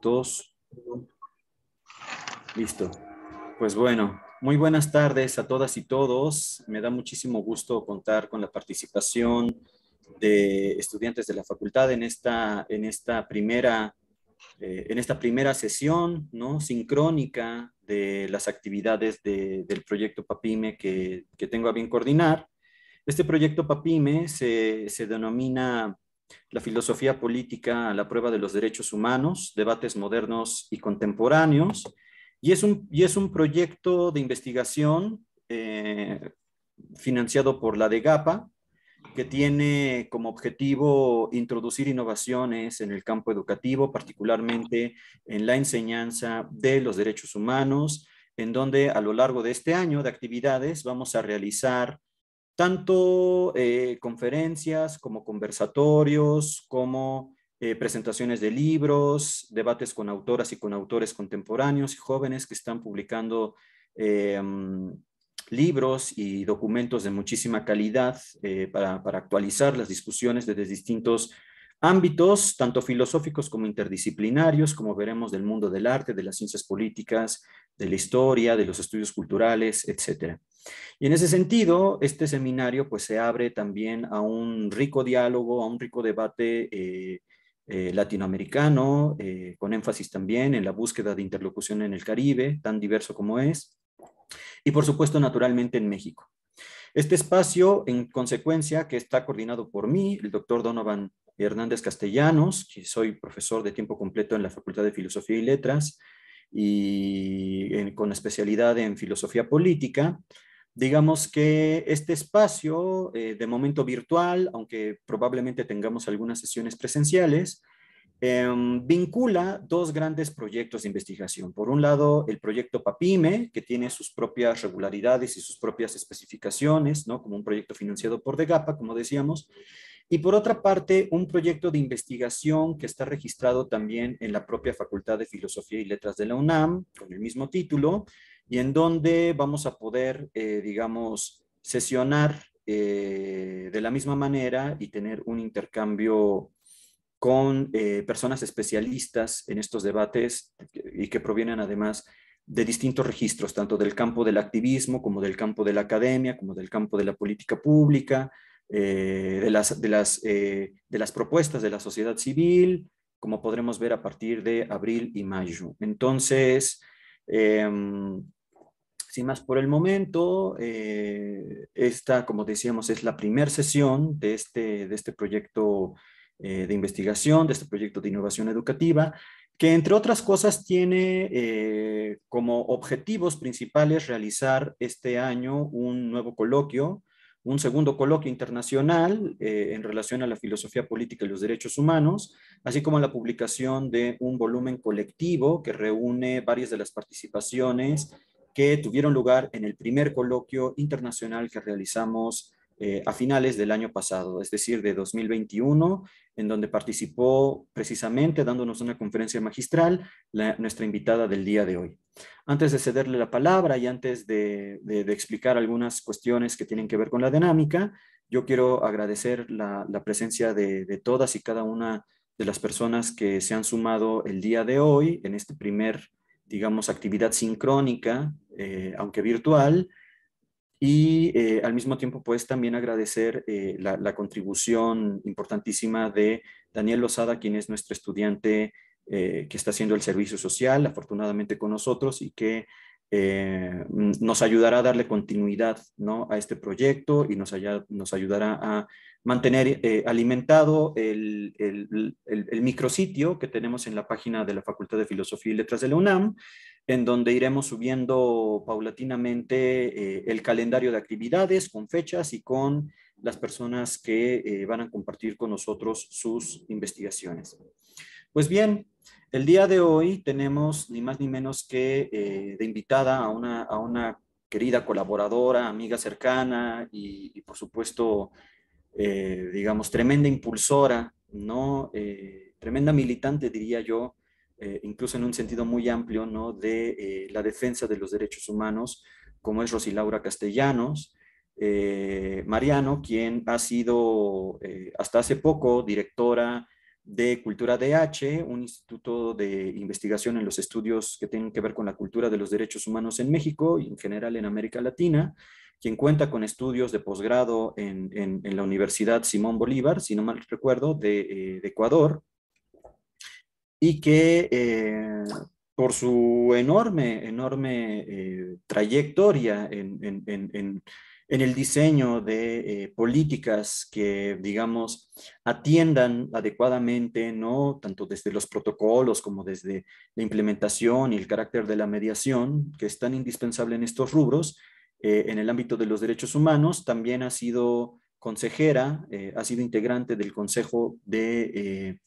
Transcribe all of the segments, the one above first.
Dos. Listo. Pues bueno, muy buenas tardes a todas y todos. Me da muchísimo gusto contar con la participación de estudiantes de la facultad en esta primera sesión, ¿no? Sincrónica de las actividades del proyecto PAPIME que tengo a bien coordinar. Este proyecto PAPIME se denomina la filosofía política a la prueba de los derechos humanos, debates modernos y contemporáneos, y es un proyecto de investigación financiado por la DEGAPA, que tiene como objetivo introducir innovaciones en el campo educativo, particularmente en la enseñanza de los derechos humanos, en donde a lo largo de este año de actividades vamos a realizar tanto conferencias como conversatorios, como presentaciones de libros, debates con autoras y con autores contemporáneos y jóvenes que están publicando eh, libros y documentos de muchísima calidad para actualizar las discusiones desde distintos ámbitos, tanto filosóficos como interdisciplinarios, como veremos del mundo del arte, de las ciencias políticas, de la historia, de los estudios culturales, etcétera. Y en ese sentido, este seminario pues se abre también a un rico diálogo, a un rico debate latinoamericano, con énfasis también en la búsqueda de interlocución en el Caribe, tan diverso como es, y por supuesto naturalmente en México. Este espacio, en consecuencia, que está coordinado por mí, el doctor Donovan Hernández Castellanos, que soy profesor de tiempo completo en la Facultad de Filosofía y Letras, y con especialidad en filosofía política. Digamos que este espacio, de momento virtual, aunque probablemente tengamos algunas sesiones presenciales, vincula dos grandes proyectos de investigación. Por un lado, el proyecto PAPIME, que tiene sus propias regularidades y sus propias especificaciones, ¿no? Como un proyecto financiado por DEGAPA, como decíamos. Y por otra parte, un proyecto de investigación que está registrado también en la propia Facultad de Filosofía y Letras de la UNAM, con el mismo título, y en donde vamos a poder, digamos, sesionar de la misma manera y tener un intercambio con personas especialistas en estos debates y que provienen además de distintos registros, tanto del campo del activismo como del campo de la academia, como del campo de la política pública, de las propuestas de la sociedad civil, como podremos ver a partir de abril y mayo. Entonces, eh, sin más por el momento, esta, como decíamos, es la primera sesión de este proyecto de investigación, de este proyecto de innovación educativa, que entre otras cosas tiene como objetivos principales realizar este año un nuevo coloquio, un segundo coloquio internacional en relación a la filosofía política y los derechos humanos, así como la publicación de un volumen colectivo que reúne varias de las participaciones que tuvieron lugar en el primer coloquio internacional que realizamos a finales del año pasado, es decir, de 2021, en donde participó precisamente dándonos una conferencia magistral nuestra invitada del día de hoy. Antes de cederle la palabra y antes de explicar algunas cuestiones que tienen que ver con la dinámica, yo quiero agradecer la presencia de todas y cada una de las personas que se han sumado el día de hoy en este primer, digamos, actividad sincrónica, aunque virtual, y al mismo tiempo, pues también agradecer la contribución importantísima de Daniel Lozada, quien es nuestro estudiante que está haciendo el servicio social, afortunadamente con nosotros, y que nos ayudará a darle continuidad, ¿no? A este proyecto y nos ayudará a mantener alimentado el micrositio que tenemos en la página de la Facultad de Filosofía y Letras de la UNAM, en donde iremos subiendo paulatinamente el calendario de actividades con fechas y con las personas que van a compartir con nosotros sus investigaciones. Pues bien, el día de hoy tenemos ni más ni menos que de invitada a una querida colaboradora, amiga cercana y por supuesto, digamos, tremenda impulsora, ¿no? Tremenda militante, diría yo, incluso en un sentido muy amplio, ¿no? De la defensa de los derechos humanos, como es Rosilaura Castellanos. Mariano, quien ha sido hasta hace poco directora de Cultura DH, un instituto de investigación en los estudios que tienen que ver con la cultura de los derechos humanos en México y en general en América Latina, quien cuenta con estudios de posgrado en la Universidad Simón Bolívar, si no mal recuerdo, de Ecuador, y que por su enorme trayectoria en el diseño de políticas que, digamos, atiendan adecuadamente, ¿no? Tanto desde los protocolos como desde la implementación y el carácter de la mediación, que es tan indispensable en estos rubros, en el ámbito de los derechos humanos, también ha sido consejera, ha sido integrante del Consejo de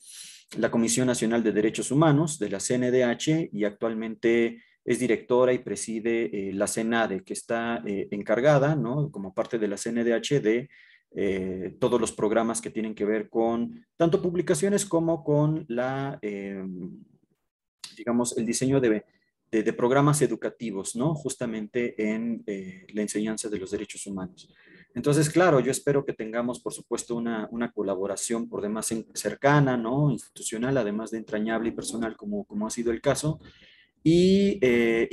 la Comisión Nacional de Derechos Humanos, de la CNDH, y actualmente es directora y preside la CENADE, que está encargada, ¿no? Como parte de la CNDH, de todos los programas que tienen que ver con tanto publicaciones como con digamos, el diseño de programas educativos, ¿no? Justamente en la enseñanza de los derechos humanos. Entonces, claro, yo espero que tengamos, por supuesto, una colaboración por demás cercana, ¿no? Institucional, además de entrañable y personal, como ha sido el caso. Y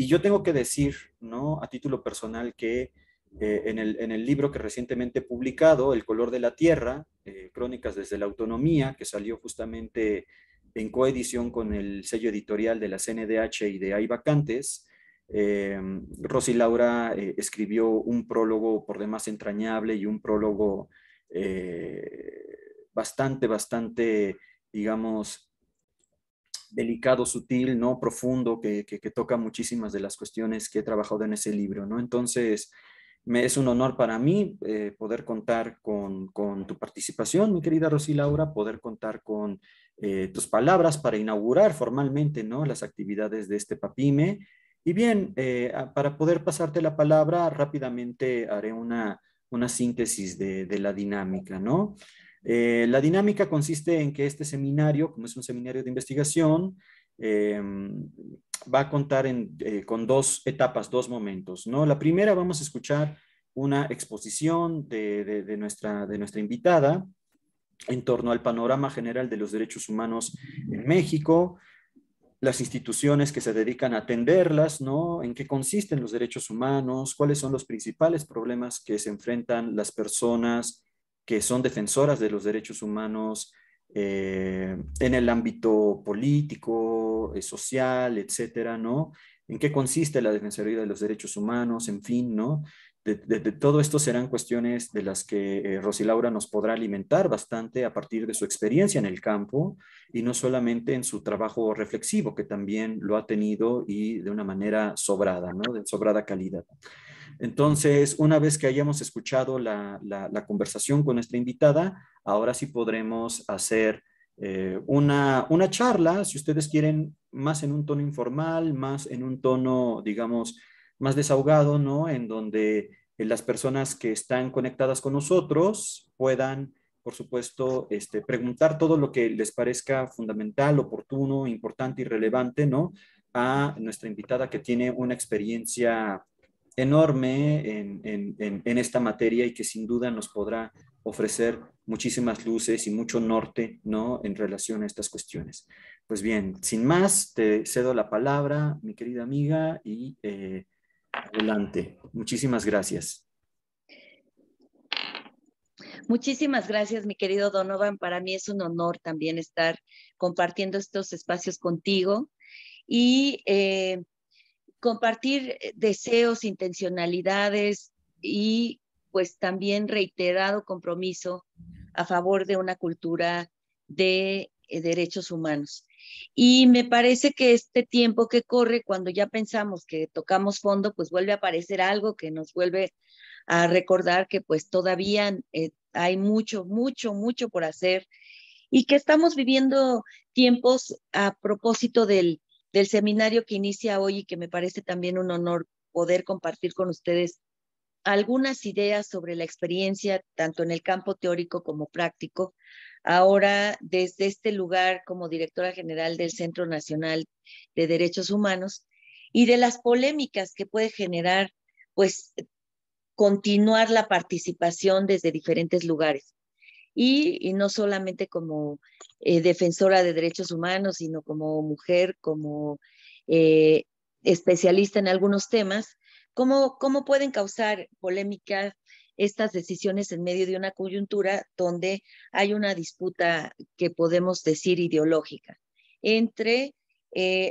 yo tengo que decir, ¿no? A título personal que en el libro que recientemente he publicado, El color de la tierra, Crónicas desde la autonomía, que salió justamente en coedición con el sello editorial de la CNDH y de Hay Vacantes, Rosy Laura escribió un prólogo por demás entrañable y un prólogo bastante, digamos, delicado, sutil, ¿no? Profundo, que toca muchísimas de las cuestiones que he trabajado en ese libro, ¿no? Entonces, es un honor para mí poder contar con tu participación, mi querida Rosy Laura, poder contar con tus palabras para inaugurar formalmente, ¿no? Las actividades de este PAPIME. Y bien, para poder pasarte la palabra, rápidamente haré una síntesis de la dinámica, ¿no? La dinámica consiste en que este seminario, como es un seminario de investigación, va a contar con dos etapas, dos momentos, ¿no? La primera, vamos a escuchar una exposición de nuestra invitada en torno al panorama general de los derechos humanos en México, las instituciones que se dedican a atenderlas, ¿no? En qué consisten los derechos humanos, cuáles son los principales problemas que se enfrentan las personas que son defensoras de los derechos humanos en el ámbito político, social, etcétera, ¿no? En qué consiste la Defensoría de los Derechos Humanos, en fin, ¿no? De todo esto serán cuestiones de las que Rosy Laura nos podrá alimentar bastante a partir de su experiencia en el campo y no solamente en su trabajo reflexivo, que también lo ha tenido y de una manera sobrada, ¿no? De sobrada calidad. Entonces, una vez que hayamos escuchado la conversación con nuestra invitada, ahora sí podremos hacer una charla, si ustedes quieren, más en un tono informal, más en un tono, digamos, más desahogado, ¿no? En donde las personas que están conectadas con nosotros puedan, por supuesto, preguntar todo lo que les parezca fundamental, oportuno, importante y relevante, ¿no? A nuestra invitada que tiene una experiencia enorme en esta materia y que sin duda nos podrá ofrecer muchísimas luces y mucho norte, ¿no? En relación a estas cuestiones. Pues bien, sin más, te cedo la palabra, mi querida amiga, y adelante. Muchísimas gracias. Muchísimas gracias, mi querido Donovan. Para mí es un honor también estar compartiendo estos espacios contigo y compartir deseos, intencionalidades y pues también reiterado compromiso a favor de una cultura de derechos humanos. Y me parece que este tiempo que corre, cuando ya pensamos que tocamos fondo, pues vuelve a aparecer algo que nos vuelve a recordar que pues todavía hay mucho por hacer y que estamos viviendo tiempos a propósito del seminario que inicia hoy y que me parece también un honor poder compartir con ustedes algunas ideas sobre la experiencia, tanto en el campo teórico como práctico. Ahora, desde este lugar como directora general del Centro Nacional de Derechos Humanos y de las polémicas que puede generar, pues, continuar la participación desde diferentes lugares. y no solamente como defensora de derechos humanos, sino como mujer, como eh, especialista en algunos temas, ¿cómo pueden causar polémicas estas decisiones en medio de una coyuntura donde hay una disputa que podemos decir ideológica entre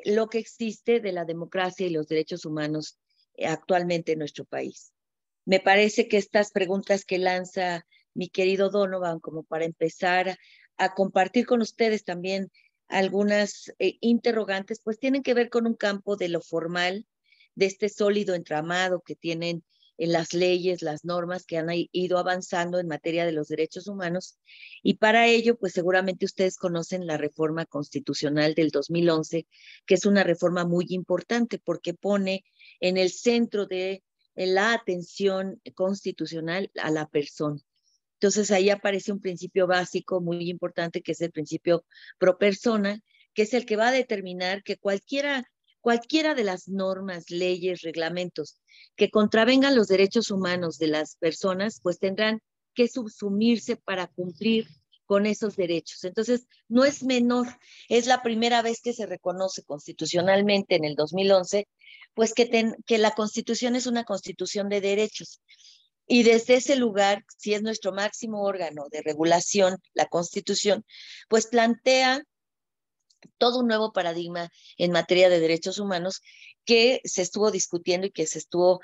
lo que existe de la democracia y los derechos humanos actualmente en nuestro país? Me parece que estas preguntas que lanza mi querido Donovan, como para empezar a compartir con ustedes también algunas interrogantes, pues tienen que ver con un campo de lo formal, de este sólido entramado que tienen en las leyes, las normas que han ido avanzando en materia de los derechos humanos. Y para ello, pues seguramente ustedes conocen la reforma constitucional del 2011, que es una reforma muy importante porque pone en el centro de la atención constitucional a la persona. Entonces ahí aparece un principio básico muy importante que es el principio pro persona, que es el que va a determinar que cualquiera de las normas, leyes, reglamentos que contravengan los derechos humanos de las personas, pues tendrán que subsumirse para cumplir con esos derechos. Entonces, no es menor, es la primera vez que se reconoce constitucionalmente en el 2011, pues que la Constitución es una constitución de derechos. Y desde ese lugar, si es nuestro máximo órgano de regulación, la Constitución, pues plantea todo un nuevo paradigma en materia de derechos humanos que se estuvo discutiendo y que se estuvo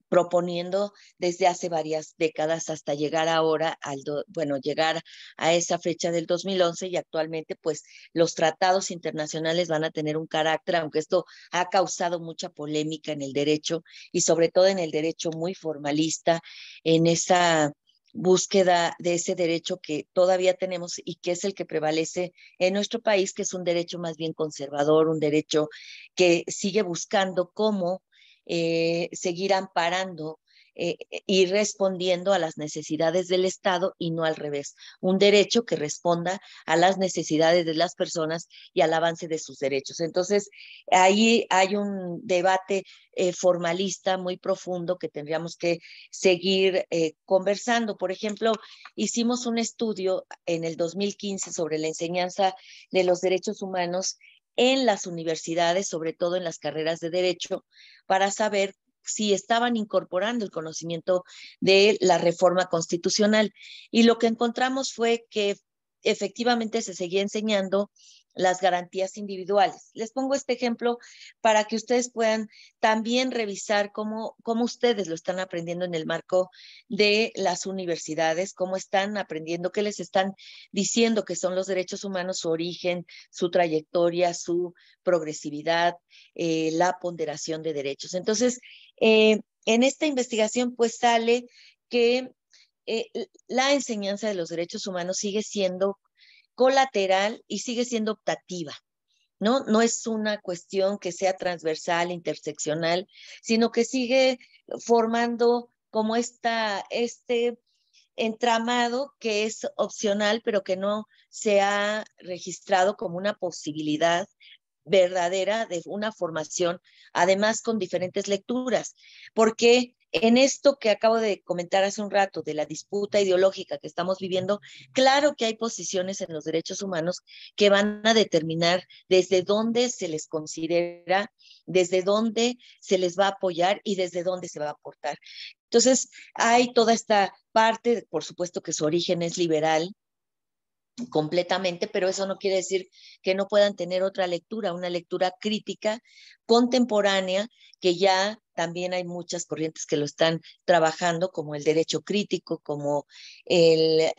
proponiendo desde hace varias décadas hasta llegar ahora llegar a esa fecha del 2011 y actualmente pues los tratados internacionales van a tener un carácter, aunque esto ha causado mucha polémica en el derecho y sobre todo en el derecho muy formalista, en esa búsqueda de ese derecho que todavía tenemos y que es el que prevalece en nuestro país, que es un derecho más bien conservador, un derecho que sigue buscando cómo seguir amparando y respondiendo a las necesidades del Estado y no al revés. Un derecho que responda a las necesidades de las personas y al avance de sus derechos. Entonces, ahí hay un debate formalista muy profundo que tendríamos que seguir conversando. Por ejemplo, hicimos un estudio en el 2015 sobre la enseñanza de los derechos humanos en las universidades, sobre todo en las carreras de derecho, para saber si estaban incorporando el conocimiento de la reforma constitucional. Y lo que encontramos fue que efectivamente se seguía enseñando las garantías individuales. Les pongo este ejemplo para que ustedes puedan también revisar cómo ustedes lo están aprendiendo en el marco de las universidades, cómo están aprendiendo, qué les están diciendo que son los derechos humanos, su origen, su trayectoria, su progresividad, la ponderación de derechos. Entonces, en esta investigación pues sale que la enseñanza de los derechos humanos sigue siendo colateral y sigue siendo optativa. ¿No? No es una cuestión que sea transversal, interseccional, sino que sigue formando como este entramado que es opcional, pero que no se ha registrado como una posibilidad verdadera de una formación, además con diferentes lecturas, porque en esto que acabo de comentar hace un rato de la disputa ideológica que estamos viviendo, claro que hay posiciones en los derechos humanos que van a determinar desde dónde se les considera, desde dónde se les va a apoyar y desde dónde se va a aportar. Entonces, hay toda esta parte, por supuesto que su origen es liberal, completamente, pero eso no quiere decir que no puedan tener otra lectura, una lectura crítica, contemporánea, que ya también hay muchas corrientes que lo están trabajando, como el derecho crítico, como el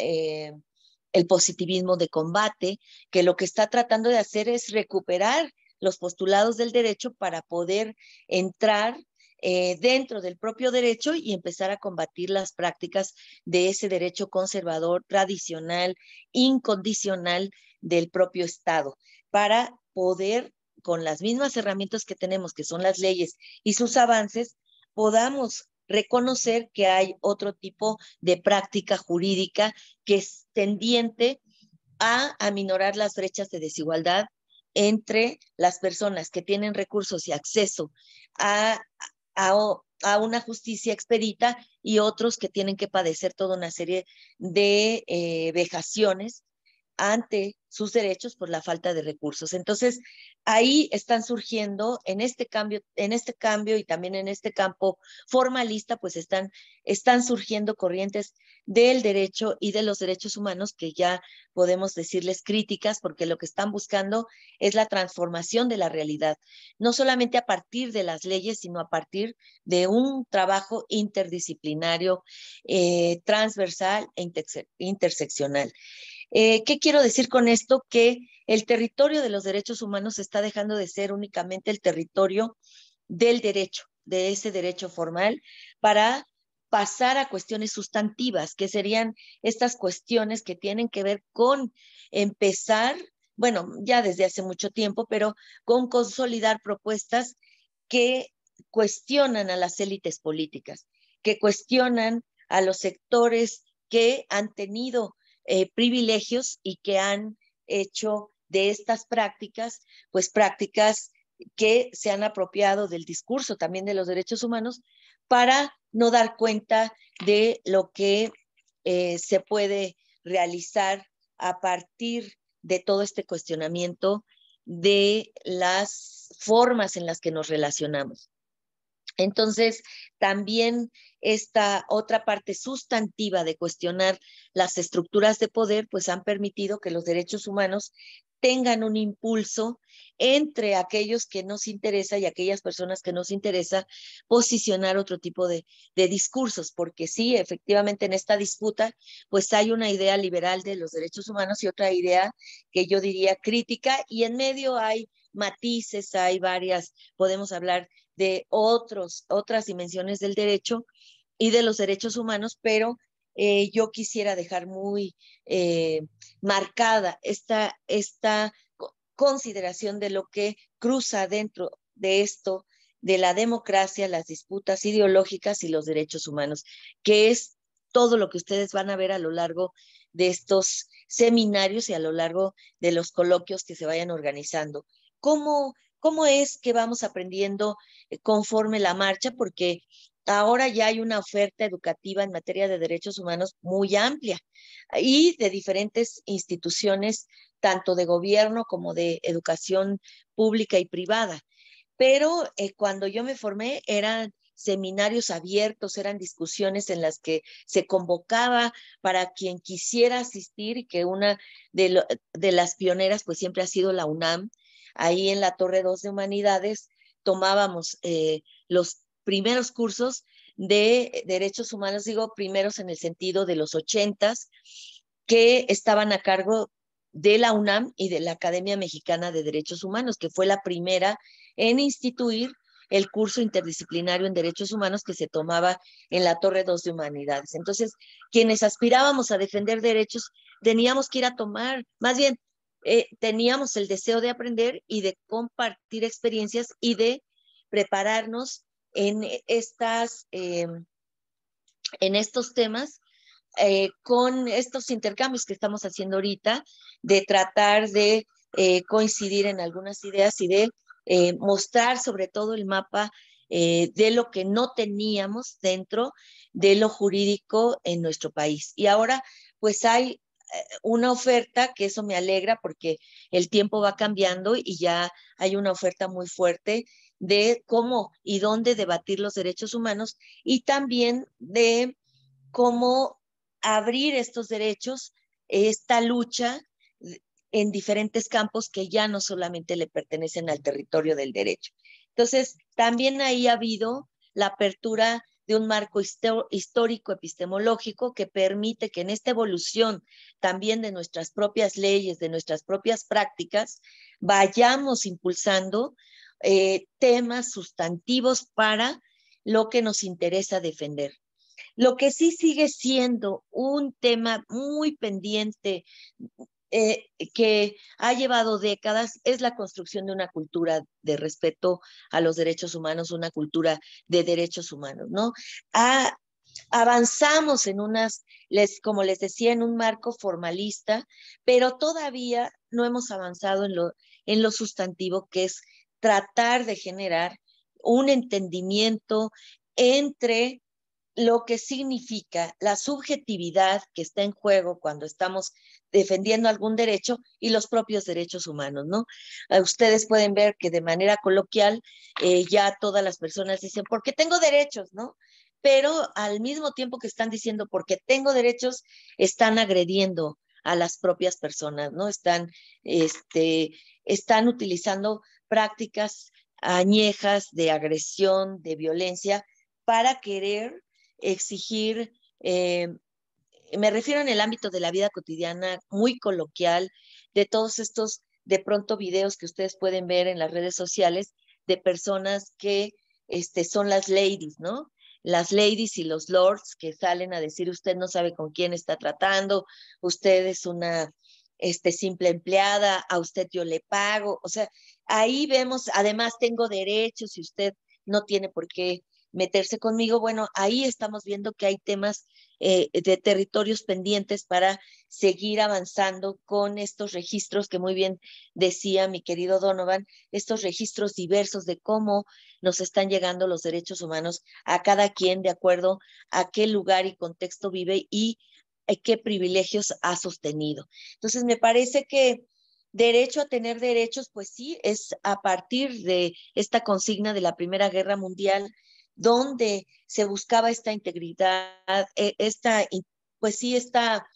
positivismo de combate, que lo que está tratando de hacer es recuperar los postulados del derecho para poder entrar dentro del propio derecho y empezar a combatir las prácticas de ese derecho conservador, tradicional, incondicional del propio Estado, para poder, con las mismas herramientas que tenemos, que son las leyes y sus avances, podamos reconocer que hay otro tipo de práctica jurídica que es tendiente a aminorar las brechas de desigualdad entre las personas que tienen recursos y acceso a a una justicia expedita y otros que tienen que padecer toda una serie de vejaciones ante sus derechos por la falta de recursos. Entonces, ahí están surgiendo en este cambio y también en este campo formalista, pues están surgiendo corrientes del derecho y de los derechos humanos que ya podemos decirles críticas, porque lo que están buscando es la transformación de la realidad, no solamente a partir de las leyes, sino a partir de un trabajo interdisciplinario, transversal e interseccional. ¿Qué quiero decir con esto? Que el territorio de los derechos humanos está dejando de ser únicamente el territorio del derecho, de ese derecho formal, para pasar a cuestiones sustantivas, que serían estas cuestiones que tienen que ver con empezar, bueno, ya desde hace mucho tiempo, pero con consolidar propuestas que cuestionan a las élites políticas, que cuestionan a los sectores que han tenido privilegios y que han hecho de estas prácticas, pues prácticas que se han apropiado del discurso también de los derechos humanos para no dar cuenta de lo que se puede realizar a partir de todo este cuestionamiento de las formas en las que nos relacionamos. Entonces, también esta otra parte sustantiva de cuestionar las estructuras de poder, pues han permitido que los derechos humanos tengan un impulso entre aquellos que nos interesa y aquellas personas que nos interesa posicionar otro tipo de discursos, porque sí, efectivamente en esta disputa, pues hay una idea liberal de los derechos humanos y otra idea que yo diría crítica, y en medio hay matices, hay varias, podemos hablar de otras dimensiones del derecho y de los derechos humanos, pero yo quisiera dejar muy marcada esta consideración de lo que cruza dentro de esto, de la democracia, las disputas ideológicas y los derechos humanos, que es todo lo que ustedes van a ver a lo largo de estos seminarios y a lo largo de los coloquios que se vayan organizando. ¿Cómo es que vamos aprendiendo conforme la marcha? Porque ahora ya hay una oferta educativa en materia de derechos humanos muy amplia y de diferentes instituciones, tanto de gobierno como de educación pública y privada. Pero cuando yo me formé eran seminarios abiertos, eran discusiones en las que se convocaba para quien quisiera asistir, y que una de las pioneras pues siempre ha sido la UNAM. Ahí en la Torre 2 de Humanidades tomábamos los primeros cursos de derechos humanos, digo primeros en el sentido de los 80s, que estaban a cargo de la UNAM y de la Academia Mexicana de Derechos Humanos, que fue la primera en instituir el curso interdisciplinario en derechos humanos que se tomaba en la Torre 2 de Humanidades. Entonces, quienes aspirábamos a defender derechos, teníamos que ir a tomar, más bien, teníamos el deseo de aprender y de compartir experiencias y de prepararnos en en estos temas, con estos intercambios que estamos haciendo ahorita, de tratar de coincidir en algunas ideas y de mostrar sobre todo el mapa de lo que no teníamos dentro de lo jurídico en nuestro país. Y ahora pues hay una oferta, que eso me alegra porque el tiempo va cambiando y ya hay una oferta muy fuerte de cómo y dónde debatir los derechos humanos, y también de cómo abrir estos derechos, esta lucha en diferentes campos que ya no solamente le pertenecen al territorio del derecho. Entonces, también ahí ha habido la apertura de un marco histórico epistemológico que permite que en esta evolución también de nuestras propias leyes, de nuestras propias prácticas, vayamos impulsando temas sustantivos para lo que nos interesa defender. Lo que sí sigue siendo un tema muy pendiente, que ha llevado décadas, es la construcción de una cultura de respeto a los derechos humanos, una cultura de derechos humanos, ¿no? Avanzamos en como les decía, en un marco formalista, pero todavía no hemos avanzado en lo sustantivo, que es tratar de generar un entendimiento entre lo que significa la subjetividad que está en juego cuando estamos defendiendo algún derecho y los propios derechos humanos, ¿no? Ustedes pueden ver que de manera coloquial ya todas las personas dicen, porque tengo derechos, ¿no? Pero al mismo tiempo que están diciendo porque tengo derechos, están agrediendo a las propias personas, ¿no? Están utilizando prácticas añejas de agresión, de violencia, para querer exigir, me refiero en el ámbito de la vida cotidiana, muy coloquial, de todos estos, de pronto, videos que ustedes pueden ver en las redes sociales de personas que son las ladies, ¿no? Las ladies y los lords que salen a decir, usted no sabe con quién está tratando, usted es una simple empleada, a usted yo le pago. O sea, ahí vemos, además tengo derechos y usted no tiene por qué meterse conmigo. Bueno, ahí estamos viendo que hay temas de territorios pendientes para seguir avanzando con estos registros que muy bien decía mi querido Donovan, estos registros diversos de cómo nos están llegando los derechos humanos a cada quien de acuerdo a qué lugar y contexto vive y qué privilegios ha sostenido. Entonces, me parece que derecho a tener derechos, pues sí, es a partir de esta consigna de la Primera Guerra Mundial, donde se buscaba esta integridad, pues sí, esta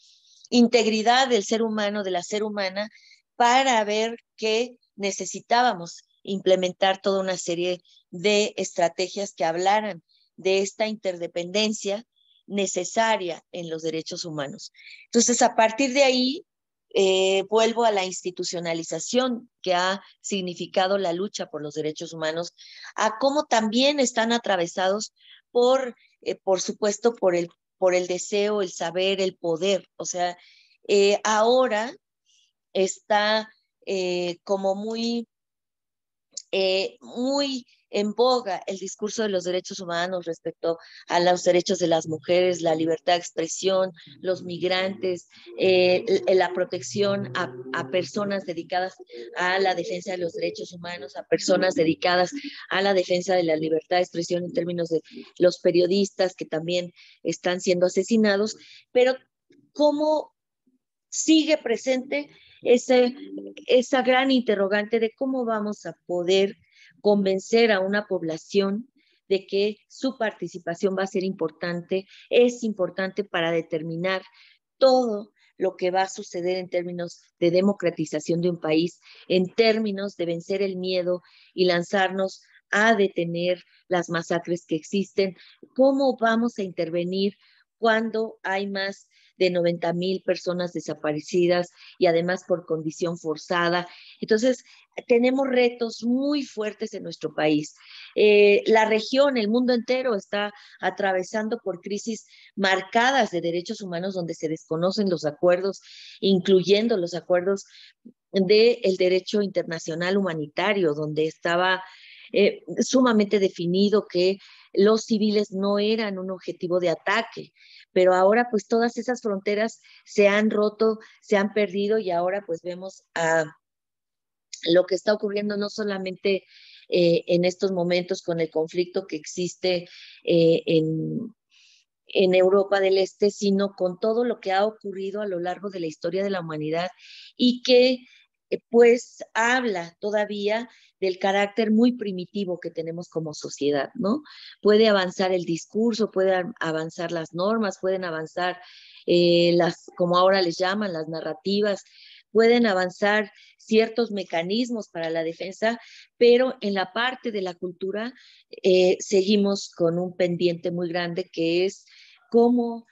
integridad del ser humano, de la ser humana, para ver que necesitábamos implementar toda una serie de estrategias que hablaran de esta interdependencia necesaria en los derechos humanos. Entonces, a partir de ahí, vuelvo a la institucionalización que ha significado la lucha por los derechos humanos, a cómo también están atravesados por supuesto, por el deseo, el saber, el poder. O sea, ahora está como muy en boga el discurso de los derechos humanos respecto a los derechos de las mujeres, la libertad de expresión, los migrantes, la protección a personas dedicadas a la defensa de los derechos humanos, a personas dedicadas a la defensa de la libertad de expresión en términos de los periodistas que también están siendo asesinados, pero cómo sigue presente esa gran interrogante de cómo vamos a poder convencer a una población de que su participación va a ser importante, es importante para determinar todo lo que va a suceder en términos de democratización de un país, en términos de vencer el miedo y lanzarnos a detener las masacres que existen, cómo vamos a intervenir cuando hay más de 90,000 personas desaparecidas y además por condición forzada. Entonces, tenemos retos muy fuertes en nuestro país. La región, el mundo entero está atravesando por crisis marcadas de derechos humanos donde se desconocen los acuerdos, incluyendo los acuerdos del derecho internacional humanitario, donde estaba sumamente definido que los civiles no eran un objetivo de ataque, pero ahora pues todas esas fronteras se han roto, se han perdido y ahora pues vemos lo que está ocurriendo no solamente en estos momentos con el conflicto que existe en Europa del Este, sino con todo lo que ha ocurrido a lo largo de la historia de la humanidad y que pues habla todavía del carácter muy primitivo que tenemos como sociedad, ¿no? Puede avanzar el discurso, pueden avanzar las normas, pueden avanzar como ahora les llaman, las narrativas, pueden avanzar ciertos mecanismos para la defensa, pero en la parte de la cultura seguimos con un pendiente muy grande que es cómo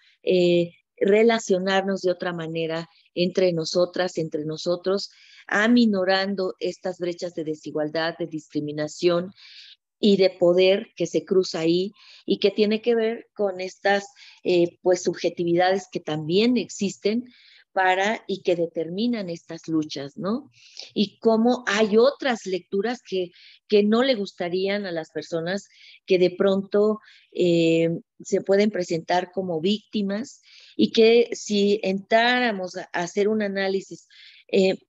relacionarnos de otra manera entre nosotras, entre nosotros, aminorando estas brechas de desigualdad, de discriminación y de poder que se cruza ahí y que tiene que ver con estas pues subjetividades que también existen y que determinan estas luchas, ¿no? Y cómo hay otras lecturas que no le gustarían a las personas que de pronto se pueden presentar como víctimas y que si entráramos a hacer un análisis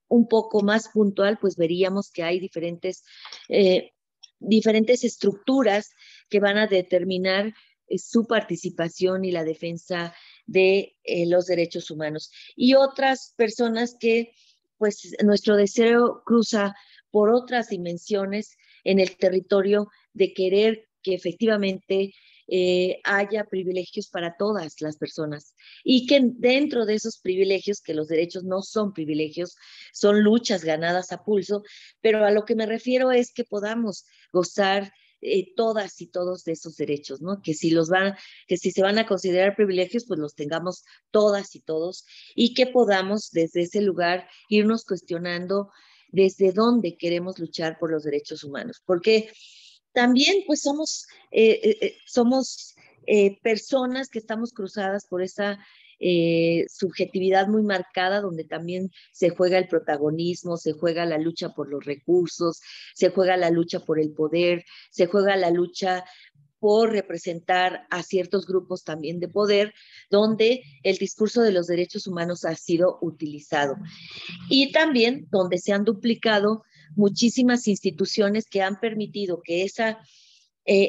un poco más puntual, pues veríamos que hay diferentes estructuras que van a determinar su participación y la defensa de los derechos humanos. Y otras personas que, pues, nuestro deseo cruza por otras dimensiones en el territorio de querer que efectivamente haya privilegios para todas las personas y que dentro de esos privilegios, que los derechos no son privilegios, son luchas ganadas a pulso, pero a lo que me refiero es que podamos gozar todas y todos de esos derechos, ¿no? Que si se van a considerar privilegios, pues los tengamos todas y todos y que podamos desde ese lugar irnos cuestionando desde dónde queremos luchar por los derechos humanos, porque también pues somos personas que estamos cruzadas por esa subjetividad muy marcada, donde también se juega el protagonismo, se juega la lucha por los recursos, se juega la lucha por el poder, se juega la lucha por representar a ciertos grupos también de poder, donde el discurso de los derechos humanos ha sido utilizado. Y también donde se han duplicado muchísimas instituciones que han permitido que esa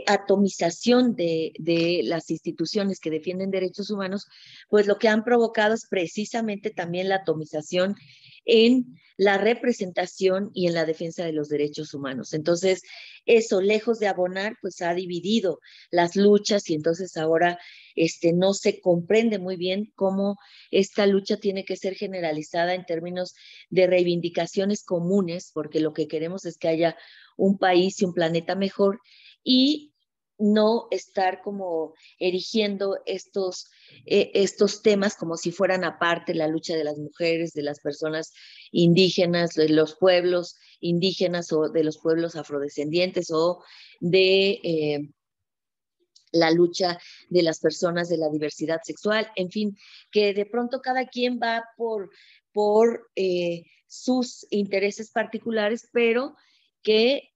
atomización de las instituciones que defienden derechos humanos, pues lo que han provocado es precisamente también la atomización en la representación y en la defensa de los derechos humanos. Entonces, eso, lejos de abonar, pues ha dividido las luchas y entonces ahora no se comprende muy bien cómo esta lucha tiene que ser generalizada en términos de reivindicaciones comunes, porque lo que queremos es que haya un país y un planeta mejor y no estar como erigiendo estos temas como si fueran aparte la lucha de las mujeres, de las personas indígenas, de los pueblos indígenas o de los pueblos afrodescendientes o de la lucha de las personas de la diversidad sexual, en fin, que de pronto cada quien va por sus intereses particulares, pero que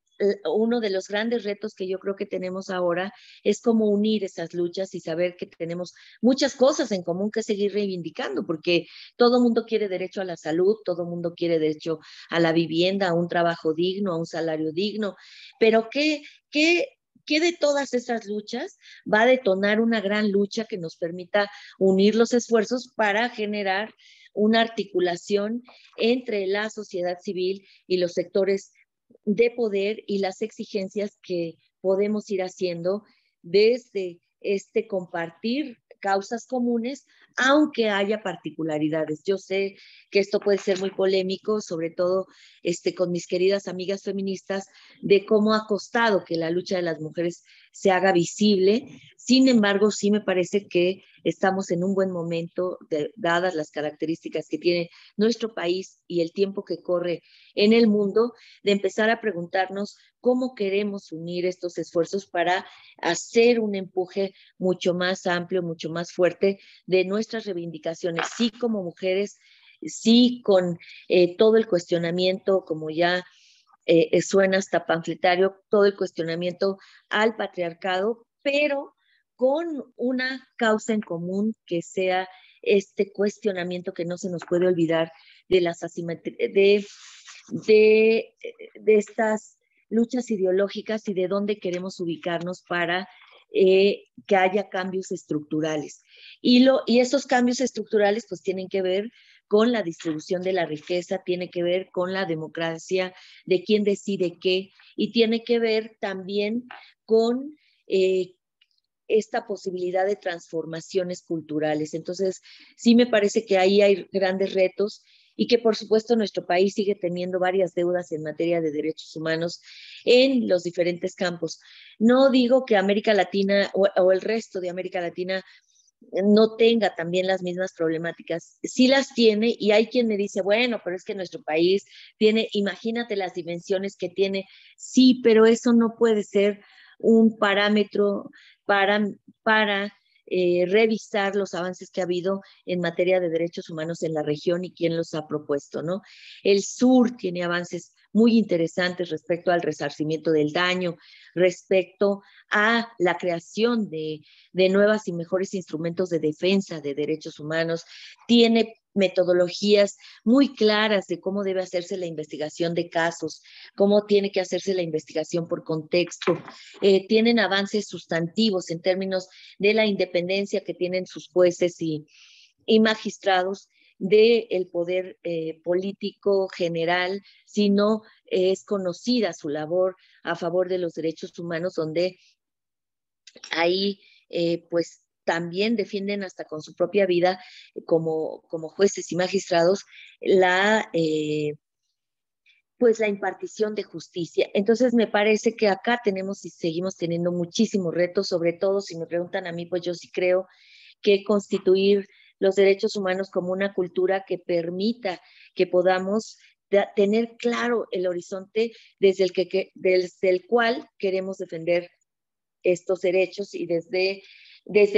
uno de los grandes retos que yo creo que tenemos ahora es cómo unir esas luchas y saber que tenemos muchas cosas en común que seguir reivindicando, porque todo mundo quiere derecho a la salud, todo mundo quiere derecho a la vivienda, a un trabajo digno, a un salario digno, pero ¿qué de todas esas luchas va a detonar una gran lucha que nos permita unir los esfuerzos para generar una articulación entre la sociedad civil y los sectores de poder y las exigencias que podemos ir haciendo desde este compartir causas comunes, aunque haya particularidades? Yo sé que esto puede ser muy polémico, sobre todo con mis queridas amigas feministas, de cómo ha costado que la lucha de las mujeres se haga visible. Sin embargo, sí me parece que estamos en un buen momento, dadas las características que tiene nuestro país y el tiempo que corre en el mundo, de empezar a preguntarnos cómo queremos unir estos esfuerzos para hacer un empuje mucho más amplio, mucho más fuerte de nuestras reivindicaciones, sí como mujeres, sí con todo el cuestionamiento, como ya suena hasta panfletario, todo el cuestionamiento al patriarcado, pero con una causa en común que sea este cuestionamiento que no se nos puede olvidar de las de estas luchas ideológicas y de dónde queremos ubicarnos para que haya cambios estructurales. Y esos cambios estructurales pues tienen que ver con la distribución de la riqueza, tiene que ver con la democracia, de quién decide qué, y tiene que ver también con esta posibilidad de transformaciones culturales. Entonces, sí me parece que ahí hay grandes retos y que por supuesto nuestro país sigue teniendo varias deudas en materia de derechos humanos en los diferentes campos. No digo que América Latina o el resto de América Latina no tenga también las mismas problemáticas. Sí las tiene y hay quien me dice, bueno, pero es que nuestro país tiene, imagínate las dimensiones que tiene. Sí, pero eso no puede ser un parámetro para revisar los avances que ha habido en materia de derechos humanos en la región y quién los ha propuesto, ¿no? El sur tiene avances muy interesantes respecto al resarcimiento del daño, respecto a la creación de nuevas y mejores instrumentos de defensa de derechos humanos. Tiene metodologías muy claras de cómo debe hacerse la investigación de casos, cómo tiene que hacerse la investigación por contexto. Tienen avances sustantivos en términos de la independencia que tienen sus jueces y magistrados del poder político general, sino es conocida su labor a favor de los derechos humanos, donde ahí pues también defienden hasta con su propia vida como jueces y magistrados pues la impartición de justicia. Entonces me parece que acá tenemos y seguimos teniendo muchísimos retos, sobre todo si me preguntan a mí, pues yo sí creo que constituir los derechos humanos como una cultura que permita que podamos tener claro el horizonte desde el cual queremos defender estos derechos y desde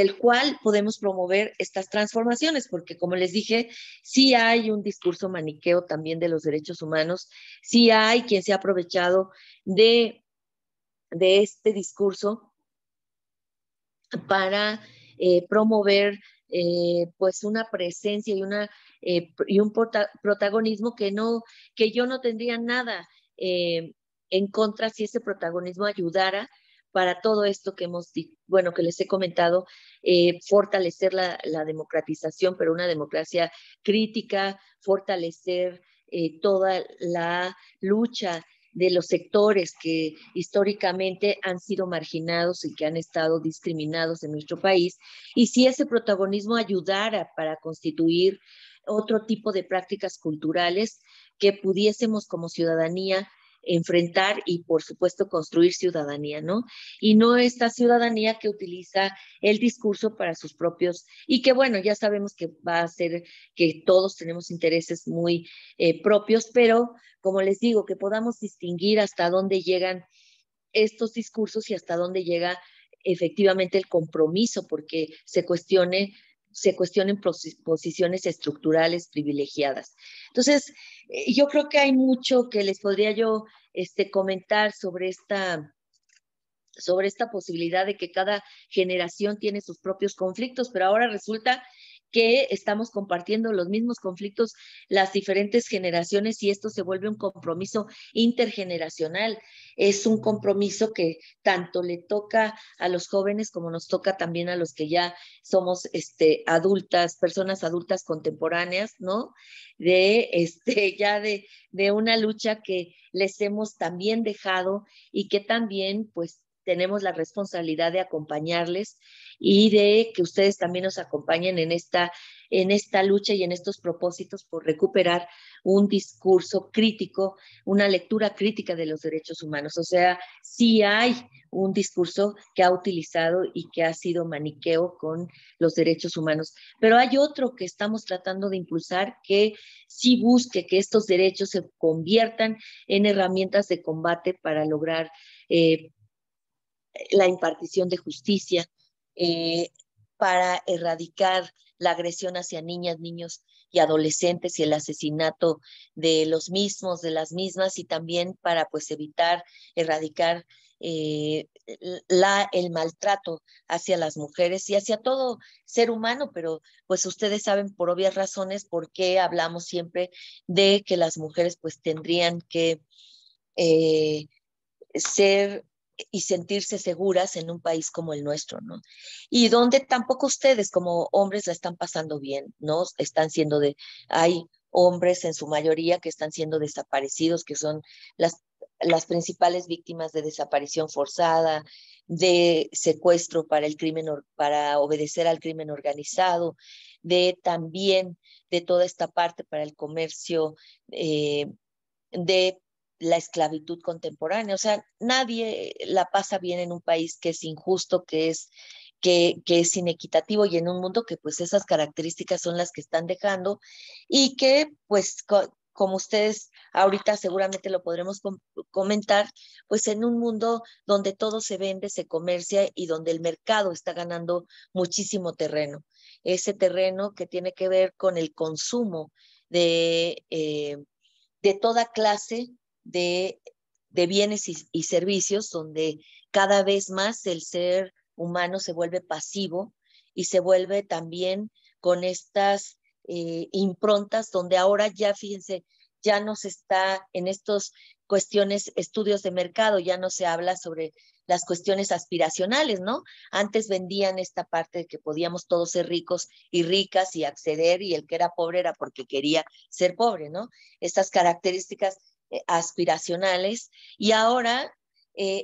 el cual podemos promover estas transformaciones, porque como les dije, sí hay un discurso maniqueo también de los derechos humanos, sí hay quien se ha aprovechado de este discurso para promover pues una presencia y un protagonismo que yo no tendría nada en contra si ese protagonismo ayudara para todo esto que les he comentado, fortalecer la democratización, pero una democracia crítica, fortalecer toda la lucha de los sectores que históricamente han sido marginados y que han estado discriminados en nuestro país, y si ese protagonismo ayudara para constituir otro tipo de prácticas culturales que pudiésemos como ciudadanía enfrentar y por supuesto construir ciudadanía, ¿no? Y no esta ciudadanía que utiliza el discurso para sus propios, y que bueno, ya sabemos que va a ser que todos tenemos intereses muy propios, pero como les digo, que podamos distinguir hasta dónde llegan estos discursos y hasta dónde llega efectivamente el compromiso, porque se cuestionen posiciones estructurales privilegiadas. Entonces, yo creo que hay mucho que les podría yo comentar sobre esta posibilidad de que cada generación tiene sus propios conflictos, pero ahora resulta que estamos compartiendo los mismos conflictos las diferentes generaciones y esto se vuelve un compromiso intergeneracional. Es un compromiso que tanto le toca a los jóvenes como nos toca también a los que ya somos adultas, personas adultas contemporáneas, ¿no? De una lucha que les hemos también dejado y que también pues tenemos la responsabilidad de acompañarles y de que ustedes también nos acompañen en esta lucha y en estos propósitos por recuperar un discurso crítico, una lectura crítica de los derechos humanos. O sea, sí hay un discurso que ha utilizado y que ha sido maniqueo con los derechos humanos, pero hay otro que estamos tratando de impulsar que sí busque que estos derechos se conviertan en herramientas de combate para lograr la impartición de justicia, eh, para erradicar la agresión hacia niñas, niños y adolescentes y el asesinato de los mismos, de las mismas, y también para pues evitar, erradicar el maltrato hacia las mujeres y hacia todo ser humano, pero pues ustedes saben por obvias razones por qué hablamos siempre de que las mujeres pues tendrían que ser y sentirse seguras en un país como el nuestro, ¿no? Y donde tampoco ustedes como hombres la están pasando bien, ¿no? Hay hombres en su mayoría que están siendo desaparecidos, que son las principales víctimas de desaparición forzada, de secuestro para obedecer al crimen organizado, de también de toda esta parte para el comercio de la esclavitud contemporánea. O sea, nadie la pasa bien en un país que es injusto, que es inequitativo y en un mundo que pues esas características son las que están dejando y que pues como ustedes ahorita seguramente lo podremos comentar, pues en un mundo donde todo se vende, se comercia y donde el mercado está ganando muchísimo terreno. Ese terreno que tiene que ver con el consumo de toda clase de, de bienes y servicios, donde cada vez más el ser humano se vuelve pasivo y se vuelve también con estas improntas, donde ahora ya, fíjense, ya no se está en estos cuestiones, estudios de mercado, ya no se habla sobre las cuestiones aspiracionales, ¿no? Antes vendían esta parte de que podíamos todos ser ricos y ricas y acceder, y el que era pobre era porque quería ser pobre, ¿no? Estas características aspiracionales, y ahora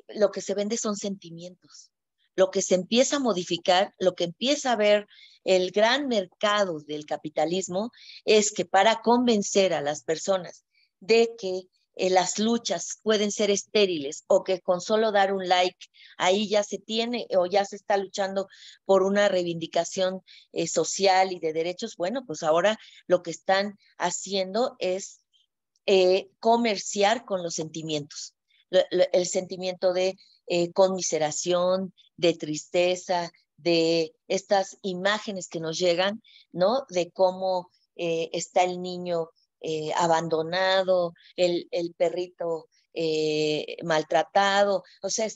lo que se vende son sentimientos. Lo que se empieza a modificar, lo que empieza a ver el gran mercado del capitalismo, es que para convencer a las personas de que las luchas pueden ser estériles, o que con solo dar un like ahí ya se tiene o ya se está luchando por una reivindicación social y de derechos, bueno, pues ahora lo que están haciendo es comerciar con los sentimientos. El sentimiento de conmiseración, de tristeza, de estas imágenes que nos llegan, ¿no? De cómo está el niño abandonado, el perrito maltratado. O sea,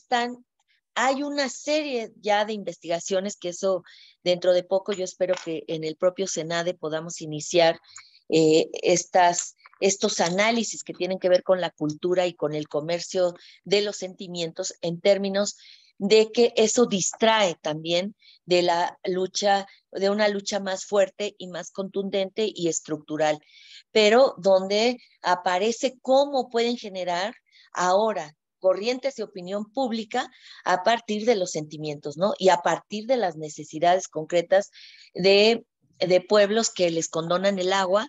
hay una serie ya de investigaciones que eso dentro de poco yo espero que en el propio Senade podamos iniciar estos análisis que tienen que ver con la cultura y con el comercio de los sentimientos, en términos de que eso distrae también de la lucha, de una lucha más fuerte y más contundente y estructural, pero donde aparece cómo pueden generar ahora corrientes de opinión pública a partir de los sentimientos, ¿no? Y a partir de las necesidades concretas de pueblos que les condonan el agua,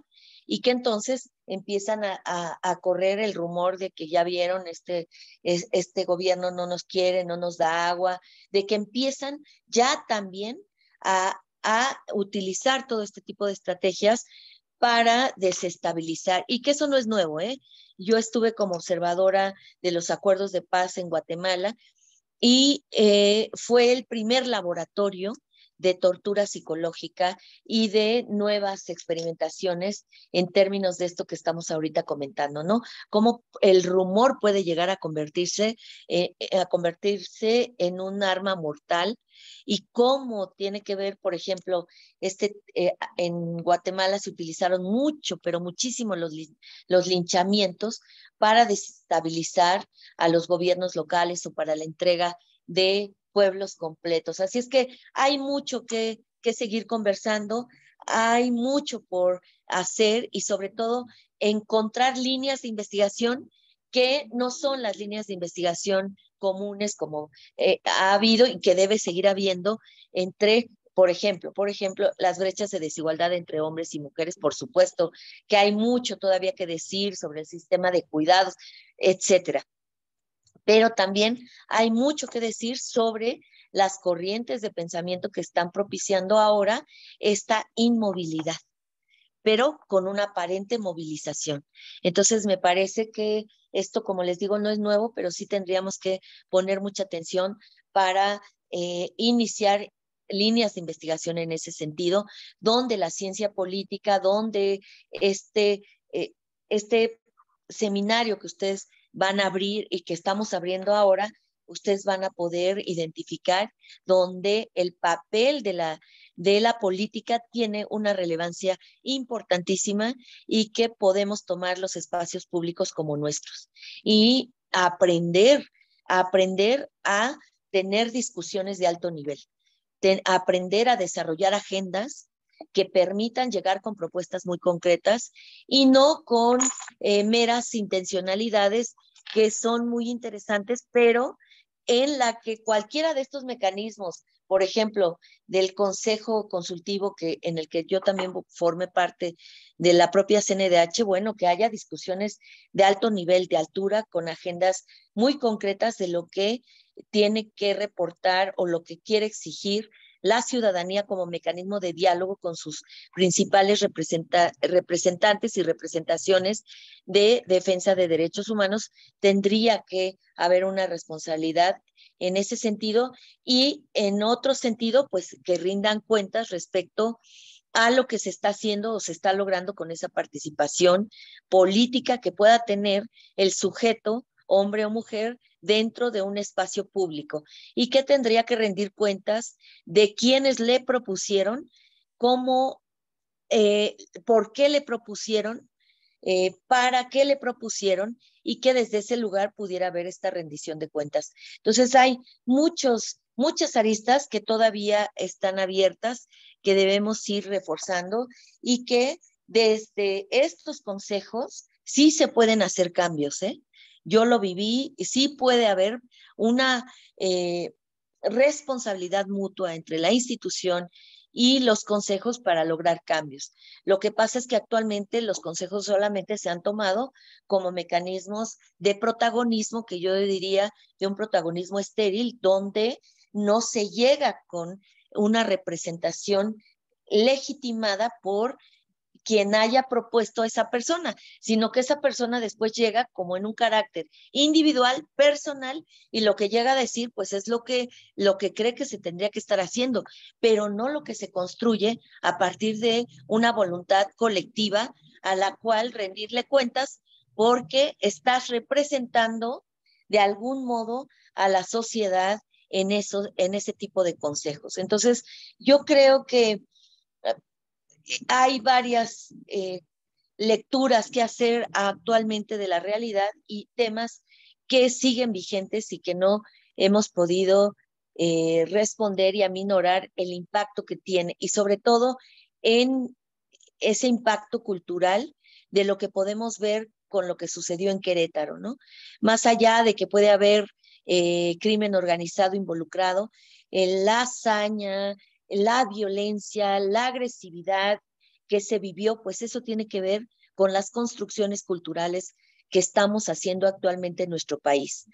y que entonces empiezan a correr el rumor de que ya vieron, este gobierno no nos quiere, no nos da agua, de que empiezan ya también a utilizar todo este tipo de estrategias para desestabilizar, y que eso no es nuevo, ¿eh? Yo estuve como observadora de los acuerdos de paz en Guatemala, y fue el primer laboratorio de tortura psicológica y de nuevas experimentaciones en términos de esto que estamos ahorita comentando, ¿no? Cómo el rumor puede llegar a convertirse en un arma mortal, y cómo tiene que ver, por ejemplo, en Guatemala se utilizaron mucho, pero muchísimo los linchamientos para desestabilizar a los gobiernos locales o para la entrega de pueblos completos. Así es que hay mucho que seguir conversando, hay mucho por hacer, y sobre todo encontrar líneas de investigación que no son las líneas de investigación comunes como ha habido y que debe seguir habiendo entre, por ejemplo, las brechas de desigualdad entre hombres y mujeres. Por supuesto que hay mucho todavía que decir sobre el sistema de cuidados, etcétera. Pero también hay mucho que decir sobre las corrientes de pensamiento que están propiciando ahora esta inmovilidad, pero con una aparente movilización. Entonces, me parece que esto, como les digo, no es nuevo, pero sí tendríamos que poner mucha atención para iniciar líneas de investigación en ese sentido, donde la ciencia política, donde eh, este seminario que ustedes van a abrir y que estamos abriendo ahora, ustedes van a poder identificar donde el papel de la política tiene una relevancia importantísima, y que podemos tomar los espacios públicos como nuestros y aprender a tener discusiones de alto nivel, aprender a desarrollar agendas que permitan llegar con propuestas muy concretas, y no con meras intencionalidades que son muy interesantes, pero en la que cualquiera de estos mecanismos, por ejemplo, del Consejo Consultivo, en el que yo también forme parte de la propia CNDH, bueno, que haya discusiones de alto nivel, de altura, con agendas muy concretas de lo que tiene que reportar o lo que quiere exigir la ciudadanía como mecanismo de diálogo con sus principales representantes y representaciones de defensa de derechos humanos. Tendría que haber una responsabilidad en ese sentido, y en otro sentido, pues que rindan cuentas respecto a lo que se está haciendo o se está logrando con esa participación política que pueda tener el sujeto, hombre o mujer, dentro de un espacio público y que tendría que rendir cuentas de quienes le propusieron, cómo, por qué le propusieron, para qué le propusieron y que desde ese lugar pudiera haber esta rendición de cuentas. Entonces hay muchas aristas que todavía están abiertas, que debemos ir reforzando y que desde estos consejos sí se pueden hacer cambios, ¿eh? Yo lo viví, sí puede haber una responsabilidad mutua entre la institución y los consejos para lograr cambios. Lo que pasa es que actualmente los consejos solamente se han tomado como mecanismos de protagonismo, que yo diría de un protagonismo estéril, donde no se llega con una representación legitimada por quien haya propuesto a esa persona, sino que esa persona después llega como en un carácter individual, personal, y lo que llega a decir, pues es lo que cree que se tendría que estar haciendo, pero no lo que se construye a partir de una voluntad colectiva a la cual rendirle cuentas porque estás representando de algún modo a la sociedad en ese tipo de consejos. Entonces, yo creo que hay varias lecturas que hacer actualmente de la realidad y temas que siguen vigentes y que no hemos podido responder y aminorar el impacto que tiene y sobre todo en ese impacto cultural de lo que podemos ver con lo que sucedió en Querétaro, ¿no? Más allá de que puede haber crimen organizado involucrado, la hazaña, la violencia, la agresividad que se vivió, pues eso tiene que ver con las construcciones culturales que estamos haciendo actualmente en nuestro país.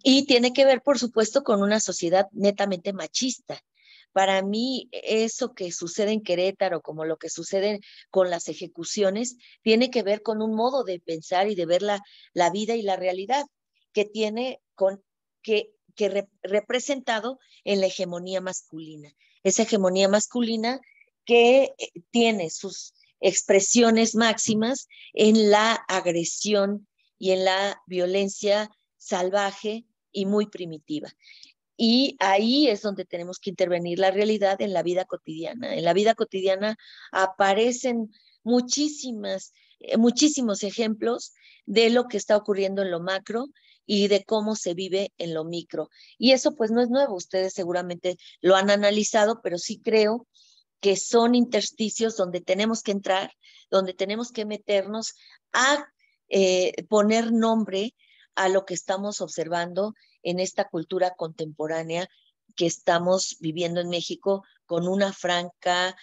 Y tiene que ver, por supuesto, con una sociedad netamente machista. Para mí, eso que sucede en Querétaro, como lo que sucede con las ejecuciones, tiene que ver con un modo de pensar y de ver la vida y la realidad que tiene representado en la hegemonía masculina. Esa hegemonía masculina que tiene sus expresiones máximas en la agresión y en la violencia salvaje y muy primitiva. Y ahí es donde tenemos que intervenir la realidad en la vida cotidiana. En la vida cotidiana aparecen muchísimos ejemplos de lo que está ocurriendo en lo macro y de cómo se vive en lo micro. Y eso pues no es nuevo, ustedes seguramente lo han analizado, pero sí creo que son intersticios donde tenemos que entrar, donde tenemos que meternos a poner nombre a lo que estamos observando en esta cultura contemporánea que estamos viviendo en México con una franca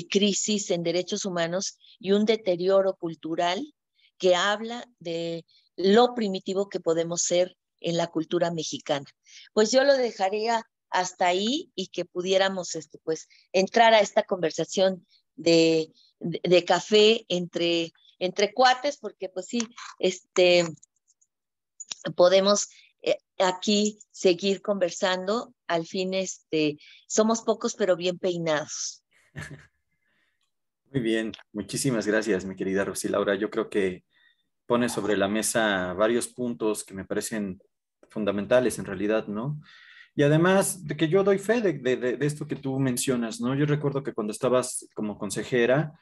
crisis en derechos humanos y un deterioro cultural que habla de lo primitivo que podemos ser en la cultura mexicana. Pues yo lo dejaría hasta ahí y que pudiéramos pues entrar a esta conversación de café entre cuates, porque pues sí, podemos aquí seguir conversando. Al fin, somos pocos, pero bien peinados. Muy bien, muchísimas gracias, mi querida Rosy Laura. Yo creo que pone sobre la mesa varios puntos que me parecen fundamentales en realidad, ¿no? Y además de que yo doy fe de esto que tú mencionas, ¿no? Yo recuerdo que cuando estabas como consejera,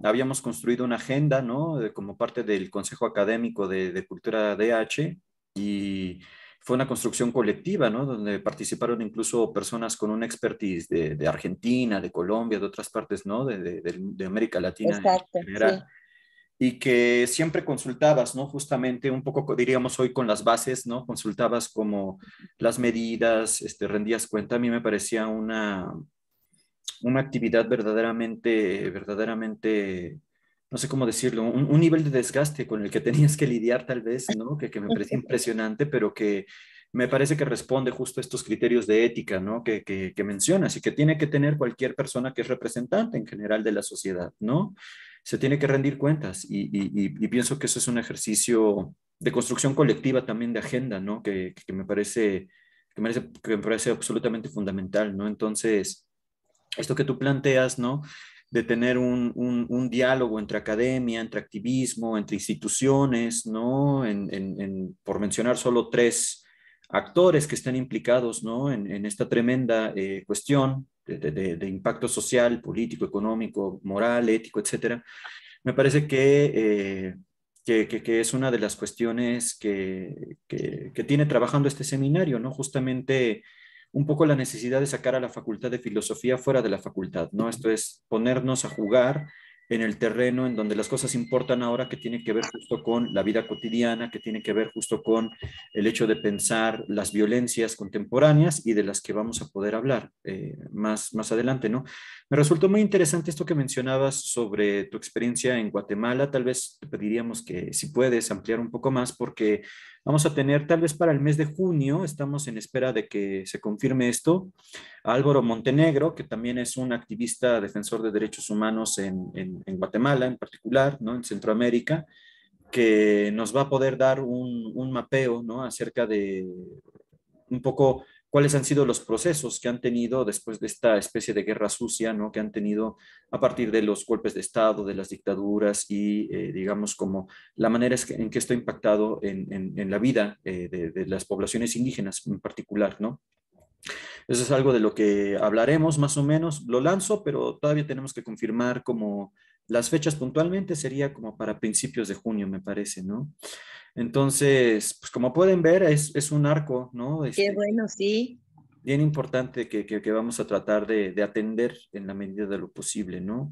habíamos construido una agenda, ¿no? Como parte del Consejo Académico de Cultura DH y fue una construcción colectiva, ¿no? Donde participaron incluso personas con una expertise de Argentina, de Colombia, de otras partes, ¿no? De América Latina en Exacto, general sí. y que siempre consultabas, ¿no? Justamente un poco, diríamos hoy con las bases, ¿no? Consultabas como las medidas, rendías cuenta. A mí me parecía una actividad verdaderamente, no sé cómo decirlo, un nivel de desgaste con el que tenías que lidiar tal vez, ¿no? Que me parecía impresionante, pero que me parece que responde justo a estos criterios de ética, ¿no? Que mencionas y que tiene que tener cualquier persona que es representante en general de la sociedad, ¿no? Se tiene que rendir cuentas y pienso que eso es un ejercicio de construcción colectiva también de agenda, ¿no? Que me parece absolutamente fundamental, ¿no? Entonces, esto que tú planteas, ¿no? De tener un diálogo entre academia, entre activismo, entre instituciones, ¿no? Por mencionar solo tres actores que están implicados, ¿no? En esta tremenda cuestión de impacto social, político, económico, moral, ético, etcétera. Me parece que es una de las cuestiones que tiene trabajando este seminario, ¿no? Justamente un poco la necesidad de sacar a la Facultad de Filosofía fuera de la facultad, ¿no? Esto es ponernos a jugar en el terreno en donde las cosas importan ahora, que tiene que ver justo con la vida cotidiana, que tiene que ver justo con el hecho de pensar las violencias contemporáneas y de las que vamos a poder hablar más adelante, ¿no? Me resultó muy interesante esto que mencionabas sobre tu experiencia en Guatemala. Tal vez te pediríamos que si puedes ampliar un poco más porque vamos a tener tal vez para el mes de junio, estamos en espera de que se confirme esto, a Álvaro Montenegro, que también es un activista defensor de derechos humanos en Guatemala en particular, ¿no? En Centroamérica, que nos va a poder dar un mapeo, ¿no? Acerca de un poco cuáles han sido los procesos que han tenido después de esta especie de guerra sucia, ¿no? Que han tenido a partir de los golpes de Estado, de las dictaduras y, digamos, como la manera en que esto ha impactado en la vida de las poblaciones indígenas en particular, ¿no? Eso es algo de lo que hablaremos más o menos. Lo lanzo, pero todavía tenemos que confirmar como las fechas puntualmente. Sería como para principios de junio, me parece, ¿no? Entonces, pues como pueden ver, es un arco, ¿no? Qué bueno, sí. Bien importante que vamos a tratar de atender en la medida de lo posible, ¿no?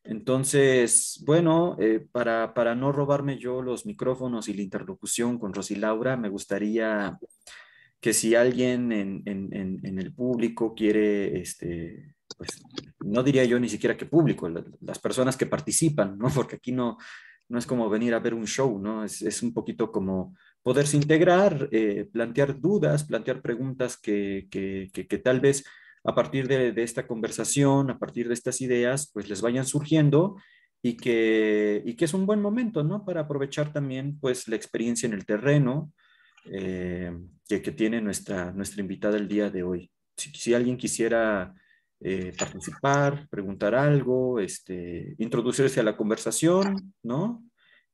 Entonces, bueno, para no robarme yo los micrófonos y la interlocución con Rosy Laura, me gustaría que si alguien en el público quiere, pues no diría yo ni siquiera que público, las personas que participan, ¿no? Porque aquí no es como venir a ver un show, ¿no? Es un poquito como poderse integrar, plantear dudas, plantear preguntas que tal vez a partir de esta conversación, a partir de estas ideas, pues les vayan surgiendo y que es un buen momento, ¿no? Para aprovechar también, pues, la experiencia en el terreno eh, que tiene nuestra invitada el día de hoy. Si alguien quisiera participar, preguntar algo, introducirse a la conversación, ¿no?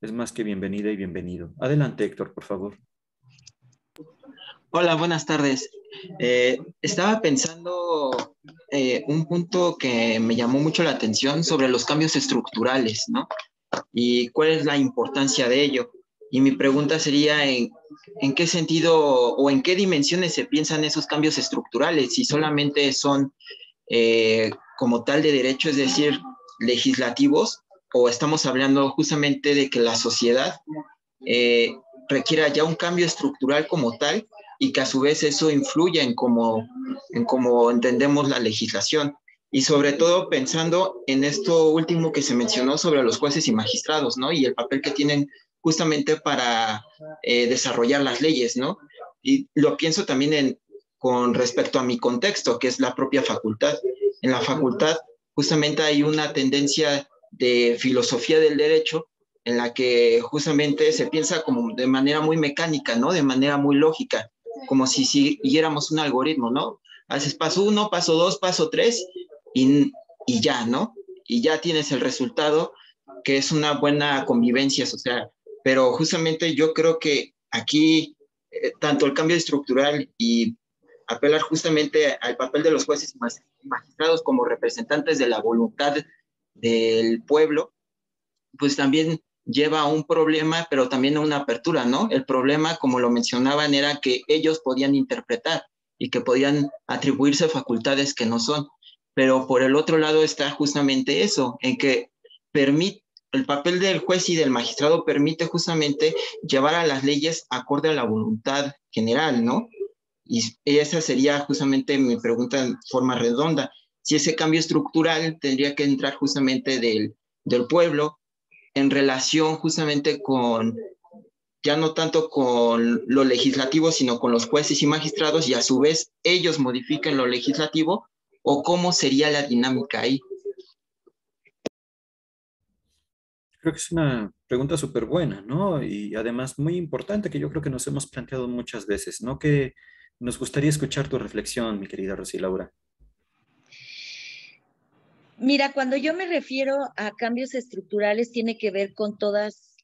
Es más que bienvenida y bienvenido. Adelante, Héctor, por favor. Hola, buenas tardes. Estaba pensando un punto que me llamó mucho la atención sobre los cambios estructurales, ¿no? Y cuál es la importancia de ello. Y mi pregunta sería en qué sentido o en qué dimensiones se piensan esos cambios estructurales, si solamente son como tal de derecho, es decir, legislativos, o estamos hablando justamente de que la sociedad eh, requiera ya un cambio estructural como tal y que a su vez eso influya en cómo entendemos la legislación. Y sobre todo pensando en esto último que se mencionó sobre los jueces y magistrados, ¿no? Y el papel que tienen justamente para desarrollar las leyes, ¿no? Y lo pienso también con respecto a mi contexto, que es la propia facultad. En la facultad justamente hay una tendencia de filosofía del derecho en la que justamente se piensa como de manera muy mecánica, ¿no? De manera muy lógica, como si siguiéramos un algoritmo, ¿no? Haces paso 1, paso 2, paso 3 y ya, ¿no? Y ya tienes el resultado, que es una buena convivencia social. Pero justamente yo creo que aquí tanto el cambio estructural y apelar justamente al papel de los jueces y magistrados como representantes de la voluntad del pueblo, pues también lleva a un problema, pero también a una apertura, ¿no? El problema, como lo mencionaban, era que ellos podían interpretar y que podían atribuirse facultades que no son. Pero por el otro lado está justamente eso, en que permite, el papel del juez y del magistrado permite justamente llevar a las leyes acorde a la voluntad general, ¿no? Y esa sería justamente mi pregunta en forma redonda. Si ese cambio estructural tendría que entrar justamente del pueblo, en relación justamente con, ya no tanto con lo legislativo, sino con los jueces y magistrados, y a su vez ellos modifiquen lo legislativo, o cómo sería la dinámica ahí. Creo que es una pregunta súper buena, ¿no? Y además muy importante que yo creo que nos hemos planteado muchas veces, ¿no? Que nos gustaría escuchar tu reflexión, mi querida Rosy Laura. Mira, cuando yo me refiero a cambios estructurales, tiene que ver con todas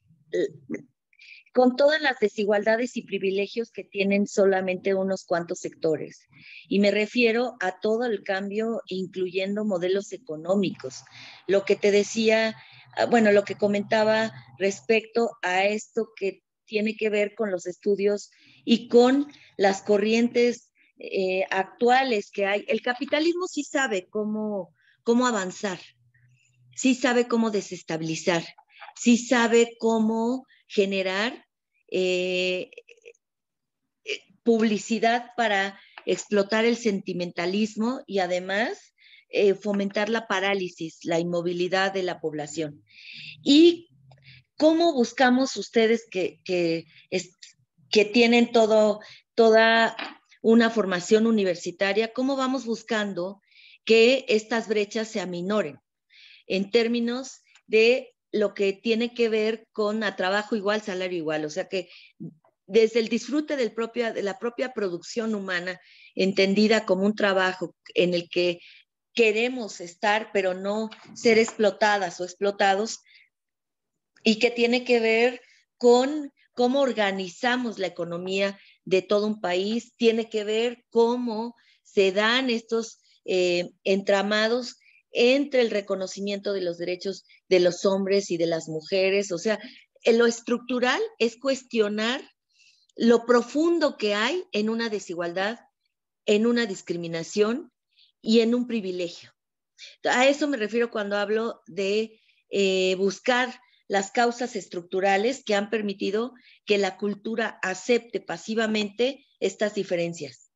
las desigualdades y privilegios que tienen solamente unos cuantos sectores. Y me refiero a todo el cambio, incluyendo modelos económicos. Lo que te decía, bueno, lo que comentaba respecto a esto que tiene que ver con los estudios y con las corrientes actuales que hay. El capitalismo sí sabe cómo avanzar, sí sabe cómo desestabilizar, sí sabe cómo generar eh, publicidad para explotar el sentimentalismo y además fomentar la parálisis, la inmovilidad de la población. ¿Y cómo buscamos ustedes que tienen toda una formación universitaria, cómo vamos buscando que estas brechas se aminoren en términos de lo que tiene que ver con a trabajo igual, salario igual? O sea que desde el disfrute de la propia producción humana, entendida como un trabajo en el que queremos estar, pero no ser explotadas o explotados, y que tiene que ver con cómo organizamos la economía de todo un país, tiene que ver cómo se dan estos entramados entre el reconocimiento de los derechos de los hombres y de las mujeres. O sea, lo estructural es cuestionar lo profundo que hay en una desigualdad, en una discriminación y en un privilegio. A eso me refiero cuando hablo de buscar las causas estructurales que han permitido que la cultura acepte pasivamente estas diferencias.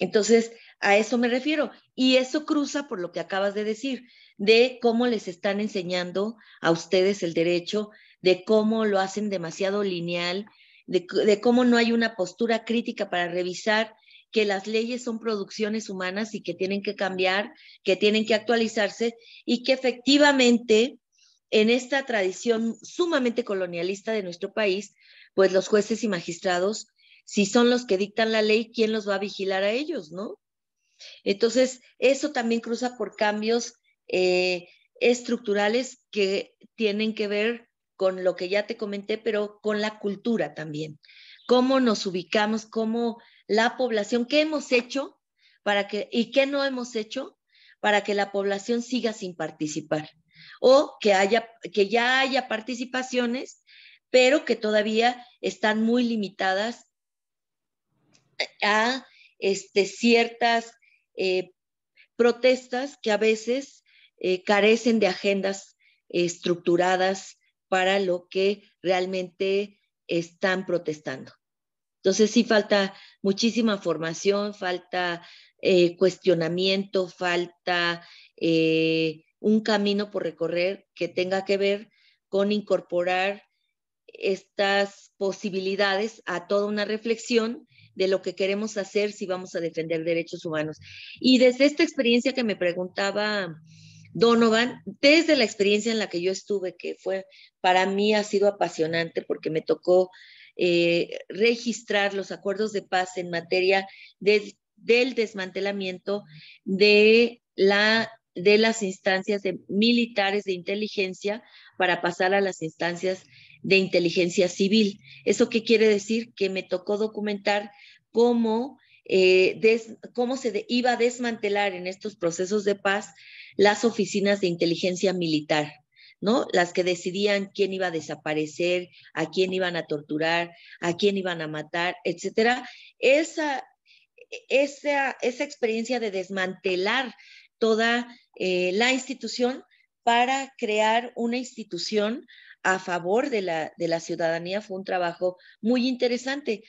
Entonces, a eso me refiero. Y eso cruza por lo que acabas de decir, de cómo les están enseñando a ustedes el derecho, de cómo lo hacen demasiado lineal, de cómo no hay una postura crítica para revisar que las leyes son producciones humanas y que tienen que cambiar, que tienen que actualizarse y que efectivamente en esta tradición sumamente colonialista de nuestro país, pues los jueces y magistrados, si son los que dictan la ley, ¿quién los va a vigilar a ellos, no? Entonces, eso también cruza por cambios estructurales que tienen que ver con lo que ya te comenté, pero con la cultura también. Cómo nos ubicamos, cómo la población, qué hemos hecho para que, y qué no hemos hecho para que la población siga sin participar. O que ya haya participaciones, pero que todavía están muy limitadas a ciertas protestas que a veces carecen de agendas estructuradas para lo que realmente están protestando. Entonces sí falta muchísima formación, falta cuestionamiento, falta un camino por recorrer que tenga que ver con incorporar estas posibilidades a toda una reflexión de lo que queremos hacer si vamos a defender derechos humanos. Y desde esta experiencia que me preguntaba Donovan, desde la experiencia en la que yo estuve, que fue, para mí ha sido apasionante porque me tocó registrar los acuerdos de paz en materia del desmantelamiento de las instancias militares de inteligencia para pasar a las instancias de inteligencia civil. ¿Eso qué quiere decir? Que me tocó documentar cómo se iba a desmantelar en estos procesos de paz las oficinas de inteligencia militar, ¿no? Las que decidían quién iba a desaparecer, a quién iban a torturar, a quién iban a matar, etcétera. Esa experiencia de desmantelar toda la institución para crear una institución a favor de la ciudadanía fue un trabajo muy interesante.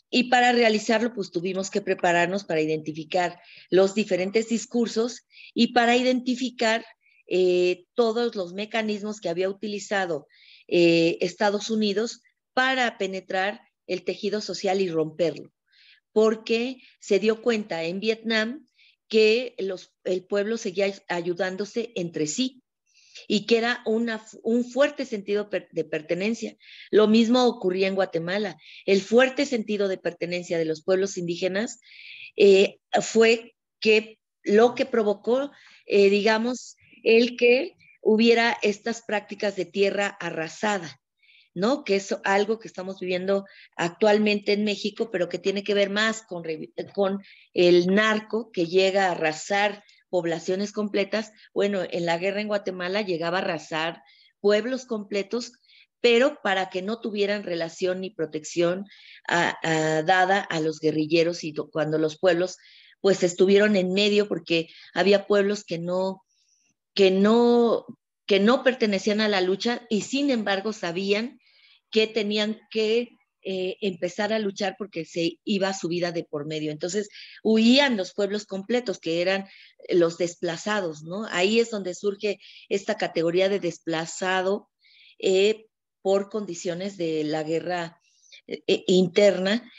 Y para realizarlo, pues tuvimos que prepararnos para identificar los diferentes discursos y para identificar todos los mecanismos que había utilizado Estados Unidos para penetrar el tejido social y romperlo. Porque se dio cuenta en Vietnam que el pueblo seguía ayudándose entre sí y que era un fuerte sentido de pertenencia. Lo mismo ocurría en Guatemala. El fuerte sentido de pertenencia de los pueblos indígenas fue lo que provocó digamos, el que hubiera estas prácticas de tierra arrasada, ¿no? Que es algo que estamos viviendo actualmente en México, pero que tiene que ver más con el narco que llega a arrasar poblaciones completas. Bueno, en la guerra en Guatemala llegaba a arrasar pueblos completos, pero para que no tuvieran relación ni protección dada a los guerrilleros, y cuando los pueblos pues estuvieron en medio, porque había pueblos que no, que no pertenecían a la lucha y sin embargo sabían que tenían que empezar a luchar porque se iba su vida de por medio. Entonces huían los pueblos completos, que eran los desplazados, ¿no? Ahí es donde surge esta categoría de desplazado por condiciones de la guerra interna.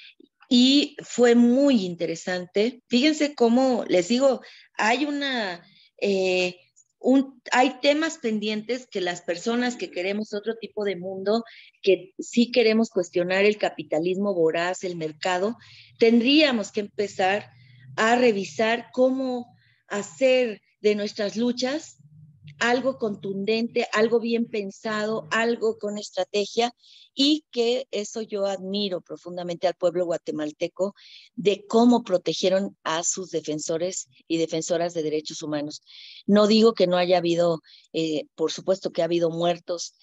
Y fue muy interesante. Fíjense cómo, les digo, hay hay temas pendientes que las personas que queremos otro tipo de mundo, que sí queremos cuestionar el capitalismo voraz, el mercado, tendríamos que empezar a revisar cómo hacer de nuestras luchas algo contundente, algo bien pensado, algo con estrategia, y que eso yo admiro profundamente al pueblo guatemalteco, de cómo protegieron a sus defensores y defensoras de derechos humanos. No digo que no haya habido, por supuesto que ha habido muertos,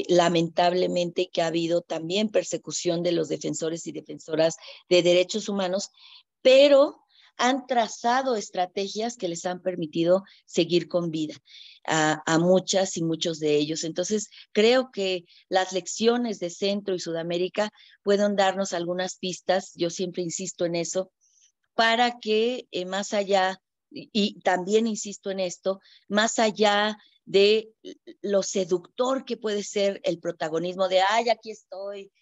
lamentablemente que ha habido también persecución de los defensores y defensoras de derechos humanos, pero han trazado estrategias que les han permitido seguir con vida a muchas y muchos de ellos. Entonces, creo que las lecciones de Centro y Sudamérica pueden darnos algunas pistas, yo siempre insisto en eso, para que más allá, y también insisto en esto, más allá de lo seductor que puede ser el protagonismo de, ay, aquí estoy,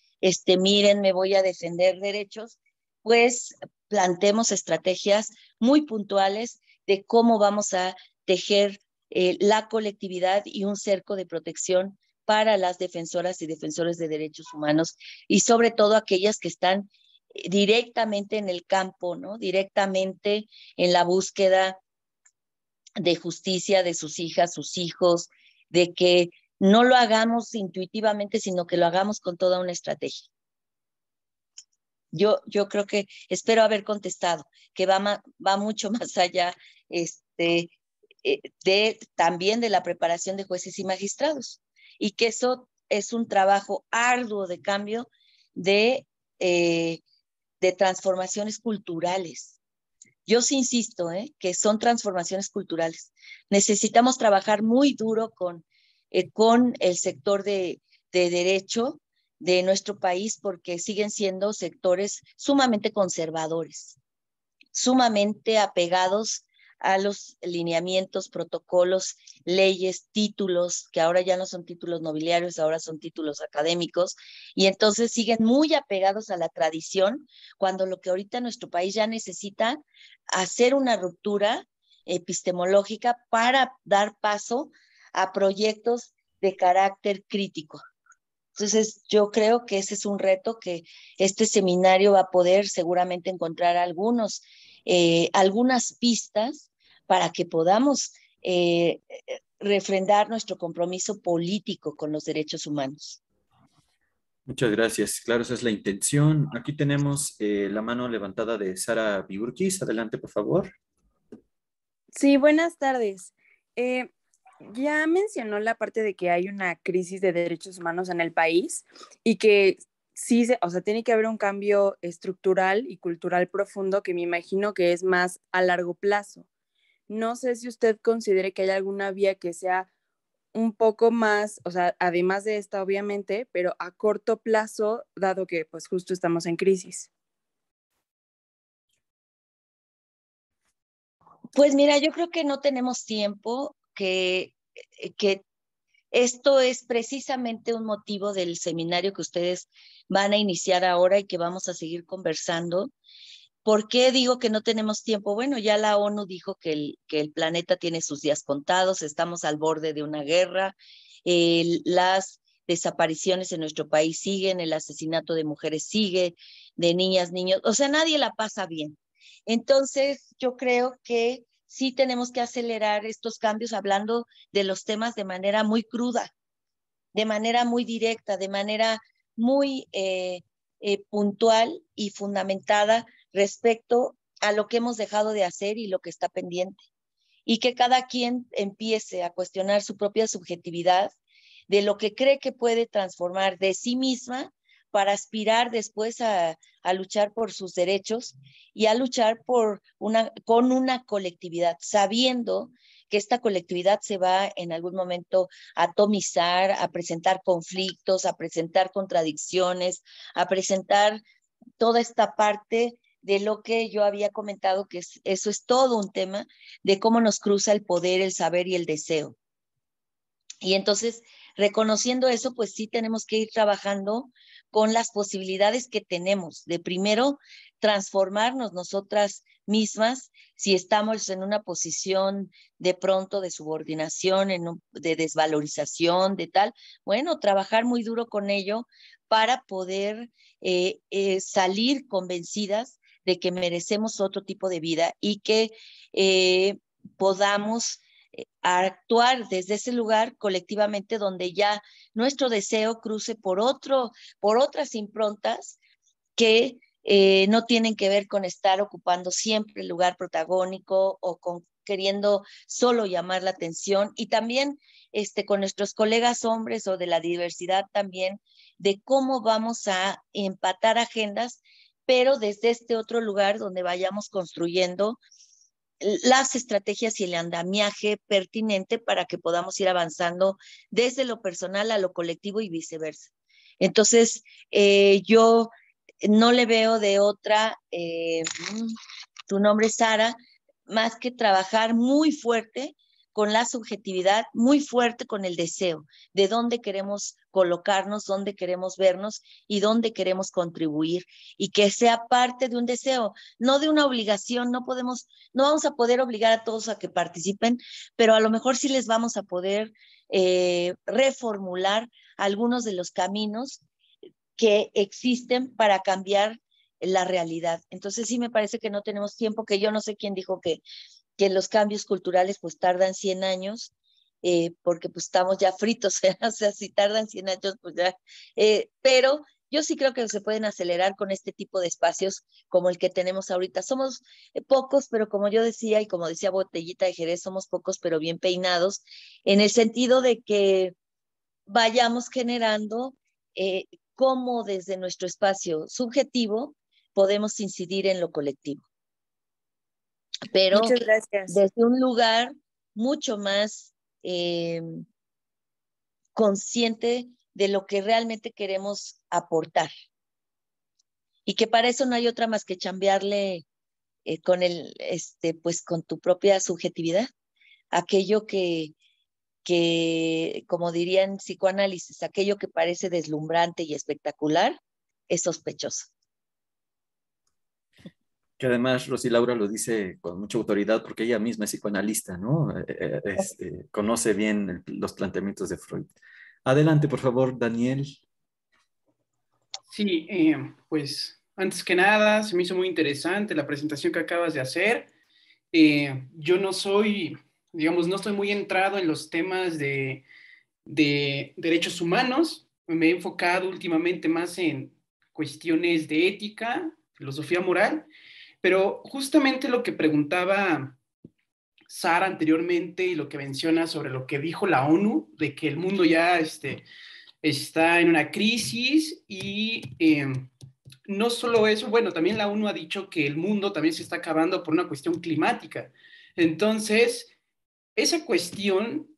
miren, me voy a defender derechos, pues plantemos estrategias muy puntuales de cómo vamos a tejer la colectividad y un cerco de protección para las defensoras y defensores de derechos humanos, y sobre todo aquellas que están directamente en el campo, ¿no? Directamente en la búsqueda de justicia de sus hijas, sus hijos, de que no lo hagamos intuitivamente, sino que lo hagamos con toda una estrategia. Yo creo que espero haber contestado, que va mucho más allá también de la preparación de jueces y magistrados, y que eso es un trabajo arduo de cambio de transformaciones culturales. Yo sí insisto, que son transformaciones culturales. Necesitamos trabajar muy duro con el sector de derecho de nuestro país, porque siguen siendo sectores sumamente conservadores, sumamente apegados a los lineamientos, protocolos, leyes, títulos, que ahora ya no son títulos nobiliarios, ahora son títulos académicos, y entonces siguen muy apegados a la tradición, cuando lo que ahorita nuestro país ya necesita hacer una ruptura epistemológica para dar paso a proyectos de carácter crítico. Entonces, yo creo que ese es un reto que este seminario va a poder seguramente encontrar algunas pistas para que podamos refrendar nuestro compromiso político con los derechos humanos. Muchas gracias. Claro, esa es la intención. Aquí tenemos la mano levantada de Sara Biurquis. Adelante, por favor. Sí, buenas tardes. Ya mencionó la parte de que hay una crisis de derechos humanos en el país y que sí, o sea, tiene que haber un cambio estructural y cultural profundo que me imagino que es más a largo plazo. No sé si usted considere que hay alguna vía que sea un poco más, o sea, además de esta, obviamente, pero a corto plazo, dado que pues justo estamos en crisis. Pues mira, yo creo que no tenemos tiempo, que esto es precisamente un motivo del seminario que ustedes van a iniciar ahora y que vamos a seguir conversando. ¿Por qué digo que no tenemos tiempo? Bueno, ya la ONU dijo que el planeta tiene sus días contados, estamos al borde de una guerra, las desapariciones en nuestro país siguen, el asesinato de mujeres sigue, de niñas, niños, o sea, nadie la pasa bien. Entonces, yo creo que sí tenemos que acelerar estos cambios hablando de los temas de manera muy cruda, de manera muy directa, de manera muy puntual y fundamentada respecto a lo que hemos dejado de hacer y lo que está pendiente. Y que cada quien empiece a cuestionar su propia subjetividad de lo que cree que puede transformar de sí misma para aspirar después a luchar por sus derechos y a luchar con una colectividad, sabiendo que esta colectividad se va en algún momento a atomizar, a presentar conflictos, a presentar contradicciones, a presentar toda esta parte de lo que yo había comentado, que eso es todo un tema de cómo nos cruza el poder, el saber y el deseo. Y entonces, reconociendo eso, pues sí tenemos que ir trabajando con las posibilidades que tenemos de primero transformarnos nosotras mismas, si estamos en una posición de pronto de subordinación, de desvalorización, de tal, bueno, trabajar muy duro con ello para poder salir convencidas de que merecemos otro tipo de vida y que podamos a actuar desde ese lugar colectivamente donde ya nuestro deseo cruce por otras improntas que no tienen que ver con estar ocupando siempre el lugar protagónico o con queriendo solo llamar la atención, y también con nuestros colegas hombres o de la diversidad también, de cómo vamos a empatar agendas, pero desde este otro lugar donde vayamos construyendo las estrategias y el andamiaje pertinente para que podamos ir avanzando desde lo personal a lo colectivo y viceversa. Entonces, yo no le veo de otra, tu nombre es Sara, más que trabajar muy fuerte con la subjetividad, muy fuerte con el deseo de dónde queremos colocarnos, dónde queremos vernos y dónde queremos contribuir, y que sea parte de un deseo, no de una obligación. No vamos a poder obligar a todos a que participen, pero a lo mejor sí les vamos a poder reformular algunos de los caminos que existen para cambiar la realidad. Entonces sí me parece que no tenemos tiempo, que yo no sé quién dijo que los cambios culturales pues tardan 100 años, porque pues estamos ya fritos, o sea, si tardan 100 años, pues ya, pero yo sí creo que se pueden acelerar con este tipo de espacios como el que tenemos ahorita. Somos pocos, pero como yo decía, y como decía Botellita de Jerez, somos pocos pero bien peinados, en el sentido de que vayamos generando cómo desde nuestro espacio subjetivo podemos incidir en lo colectivo, pero Muchas gracias. desde un lugar mucho más consciente de lo que realmente queremos aportar, y que para eso no hay otra más que chambearle pues con tu propia subjetividad, aquello que como dirían psicoanálisis, aquello que parece deslumbrante y espectacular es sospechoso. Que además Rosy Laura lo dice con mucha autoridad porque ella misma es psicoanalista, ¿no? Conoce bien los planteamientos de Freud. Adelante, por favor, Daniel. Sí, pues antes que nada, se me hizo muy interesante la presentación que acabas de hacer. Yo no soy, digamos, no estoy muy entrado en los temas de derechos humanos. Me he enfocado últimamente más en cuestiones de ética, filosofía moral, pero justamente lo que preguntaba Sara anteriormente y lo que menciona sobre lo que dijo la ONU, de que el mundo ya está en una crisis y no solo eso, bueno, también la ONU ha dicho que el mundo también se está acabando por una cuestión climática. Entonces, esa cuestión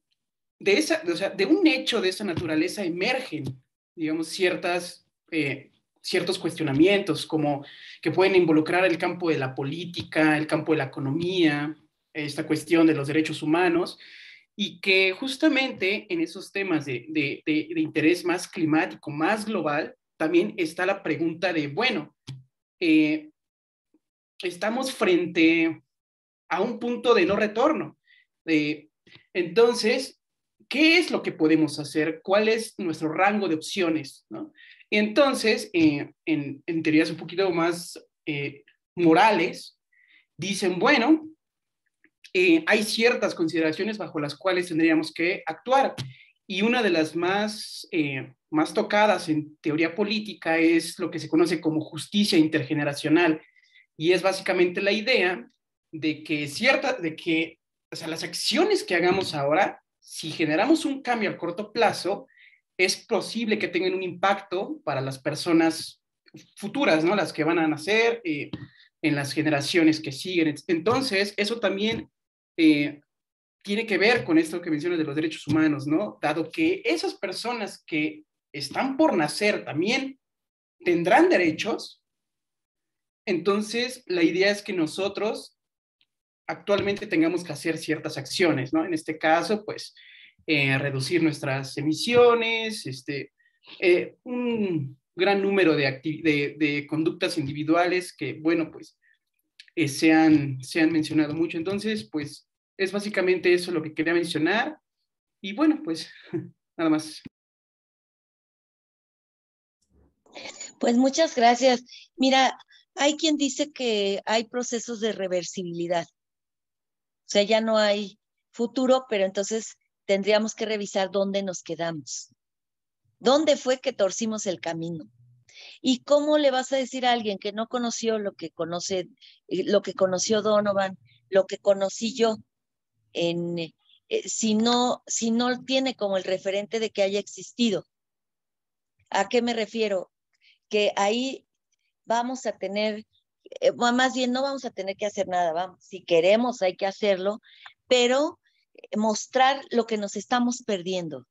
o sea, de un hecho de esa naturaleza emergen, digamos, ciertos cuestionamientos, como que pueden involucrar el campo de la política, el campo de la economía, esta cuestión de los derechos humanos, y que justamente en esos temas de interés más climático, más global, también está la pregunta de, bueno, estamos frente a un punto de no retorno. Entonces, ¿qué es lo que podemos hacer? ¿Cuál es nuestro rango de opciones? ¿No? Entonces, en teorías un poquito más morales, dicen, bueno, hay ciertas consideraciones bajo las cuales tendríamos que actuar. Y una de las más tocadas en teoría política es lo que se conoce como justicia intergeneracional. Y es básicamente la idea de que o sea, las acciones que hagamos ahora, si generamos un cambio a corto plazo, es posible que tengan un impacto para las personas futuras, ¿no? Las que van a nacer en las generaciones que siguen. Entonces, eso también tiene que ver con esto que mencionas de los derechos humanos, ¿no? Dado que esas personas que están por nacer también tendrán derechos, entonces la idea es que nosotros actualmente tengamos que hacer ciertas acciones, ¿no? En este caso, pues, reducir nuestras emisiones, un gran número de conductas individuales que, bueno, pues, se han mencionado mucho. Entonces, pues, es básicamente eso lo que quería mencionar. Y bueno, pues, nada más. Pues muchas gracias. Mira, hay quien dice que hay procesos de reversibilidad. O sea, ya no hay futuro, pero entonces tendríamos que revisar dónde nos quedamos. ¿Dónde fue que torcimos el camino? ¿Y cómo le vas a decir a alguien que no conoció lo que conoció Donovan, lo que conocí yo, si no tiene como el referente de que haya existido? ¿A qué me refiero? Que ahí vamos a tener, más bien no vamos a tener que hacer nada, vamos, si queremos hay que hacerlo, pero mostrar lo que nos estamos perdiendo.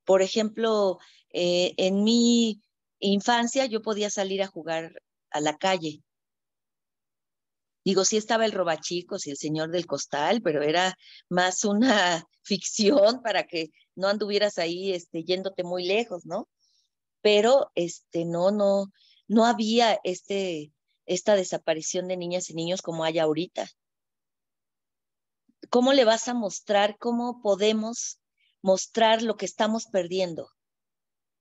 Por ejemplo, en mi infancia yo podía salir a jugar a la calle. Digo, sí estaba el robachicos y el señor del costal, pero era más una ficción para que no anduvieras ahí yéndote muy lejos, ¿no? Pero no había esta desaparición de niñas y niños como hay ahorita. ¿Cómo le vas a mostrar, cómo podemos mostrar lo que estamos perdiendo?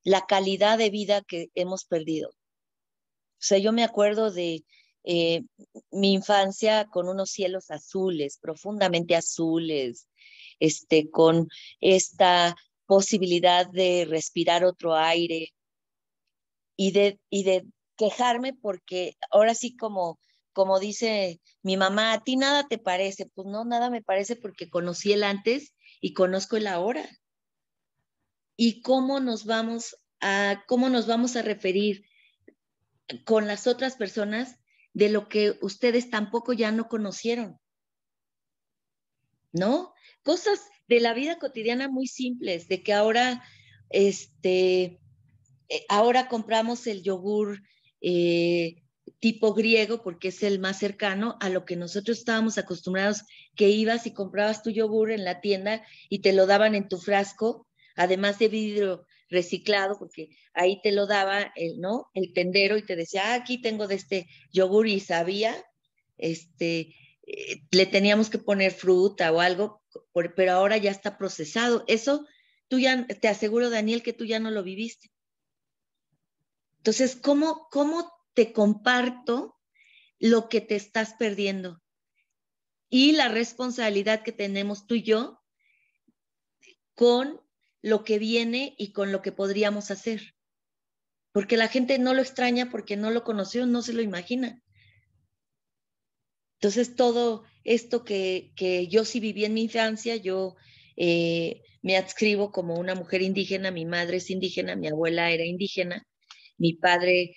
La calidad de vida que hemos perdido. O sea, yo me acuerdo de mi infancia con unos cielos azules, profundamente azules, con esta posibilidad de respirar otro aire y de quejarme porque ahora sí como dice mi mamá, a ti nada te parece. Pues no, nada me parece porque conocí el antes y conozco el ahora. ¿Y cómo nos vamos a referir con las otras personas de lo que ustedes tampoco ya no conocieron? ¿No? Cosas de la vida cotidiana muy simples, de que ahora, ahora compramos el yogur tipo griego porque es el más cercano a lo que nosotros estábamos acostumbrados, que ibas y comprabas tu yogur en la tienda y te lo daban en tu frasco, además de vidrio reciclado, porque ahí te lo daba el tendero y te decía, aquí tengo de este yogur, y sabía, le teníamos que poner fruta o algo, pero ahora ya está procesado. Eso tú ya, te aseguro, Daniel, que tú ya no lo viviste. Entonces, ¿cómo te comparto lo que te estás perdiendo? Y la responsabilidad que tenemos tú y yo con lo que viene y con lo que podríamos hacer. Porque la gente no lo extraña porque no lo conoció, no se lo imagina. Entonces, todo esto que yo sí viví en mi infancia, yo me adscribo como una mujer indígena. Mi madre es indígena, mi abuela era indígena, mi padre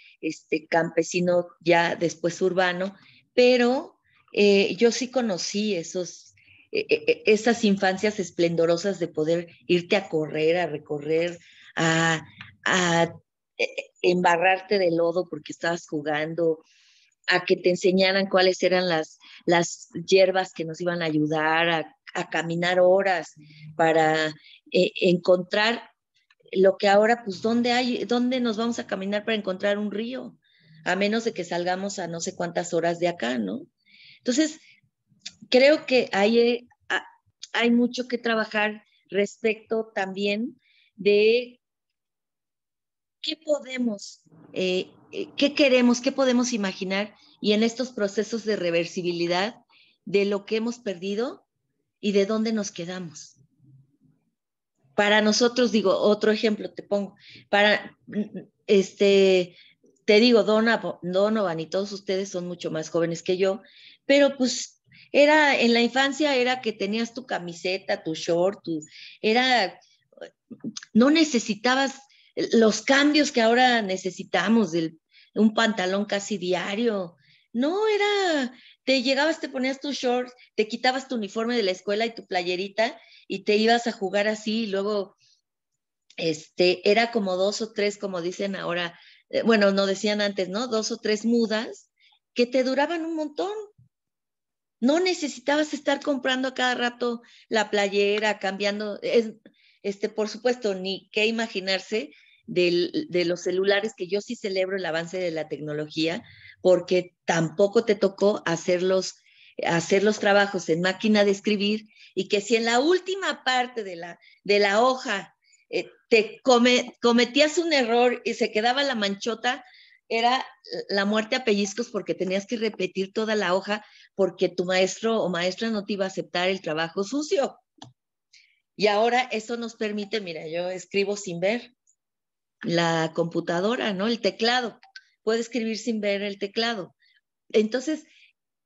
campesino, ya después urbano, pero yo sí conocí esas infancias esplendorosas de poder irte a correr, a recorrer, a embarrarte de lodo porque estabas jugando, a que te enseñaran cuáles eran las hierbas que nos iban a ayudar a caminar horas para encontrar lo que ahora, pues, ¿dónde nos vamos a caminar para encontrar un río? A menos de que salgamos a no sé cuántas horas de acá, ¿no? Entonces, creo que hay mucho que trabajar respecto también de qué podemos, qué queremos, qué podemos imaginar, y en estos procesos de reversibilidad, de lo que hemos perdido y de dónde nos quedamos. Para nosotros, digo, otro ejemplo te pongo, te digo, Donovan y todos ustedes son mucho más jóvenes que yo, pero pues en la infancia era que tenías tu camiseta, tu short, no necesitabas los cambios que ahora necesitamos, un pantalón casi diario. No, te llegabas, te ponías tu short, te quitabas tu uniforme de la escuela y tu playerita y te ibas a jugar así, y luego era como 2 o 3, como dicen ahora, bueno, no decían antes, ¿no? 2 o 3 mudas que te duraban un montón. No necesitabas estar comprando a cada rato la playera, cambiando, por supuesto, ni qué imaginarse de los celulares, que yo sí celebro el avance de la tecnología, porque tampoco te tocó hacer los trabajos en máquina de escribir, y que si en la última parte de la hoja cometías un error y se quedaba la manchota, era la muerte a pellizcos, porque tenías que repetir toda la hoja, porque tu maestro o maestra no te iba a aceptar el trabajo sucio. Y ahora eso nos permite, mira, yo escribo sin ver la computadora, ¿no? El teclado. Puedo escribir sin ver el teclado. Entonces,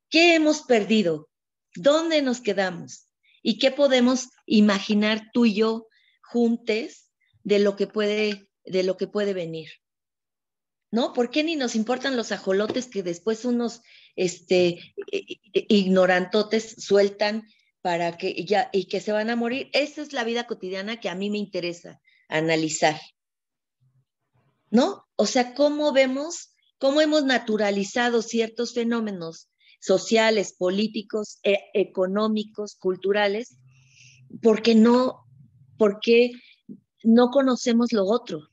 ¿qué hemos perdido? ¿Dónde nos quedamos? ¿Y qué podemos imaginar tú y yo juntos de lo que puede venir? ¿No? ¿Por qué ni nos importan los ajolotes que después unos ignorantotes sueltan y que se van a morir? Esa es la vida cotidiana que a mí me interesa analizar, ¿no? O sea, cómo hemos naturalizado ciertos fenómenos sociales, políticos, económicos, culturales, porque no conocemos lo otro.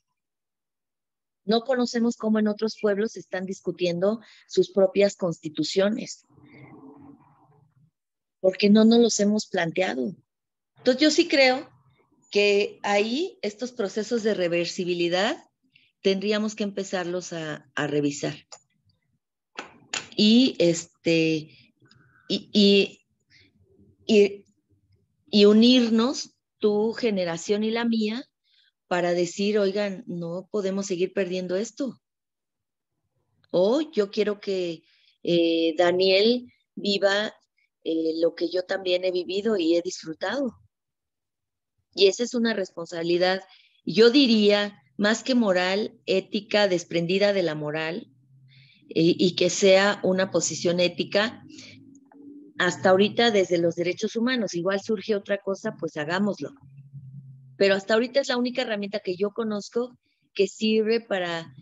No conocemos cómo en otros pueblos están discutiendo sus propias constituciones, porque no nos los hemos planteado. Entonces yo sí creo que ahí estos procesos de reversibilidad tendríamos que empezarlos a revisar. Y unirnos, tu generación y la mía, para decir, oigan, no podemos seguir perdiendo esto. O yo quiero que Daniel viva lo que yo también he vivido y he disfrutado. Y esa es una responsabilidad, yo diría, más que moral, ética, desprendida de la moral, y que sea una posición ética. Hasta ahorita desde los derechos humanos, igual surge otra cosa, pues hagámoslo. Pero hasta ahorita es la única herramienta que yo conozco que sirve para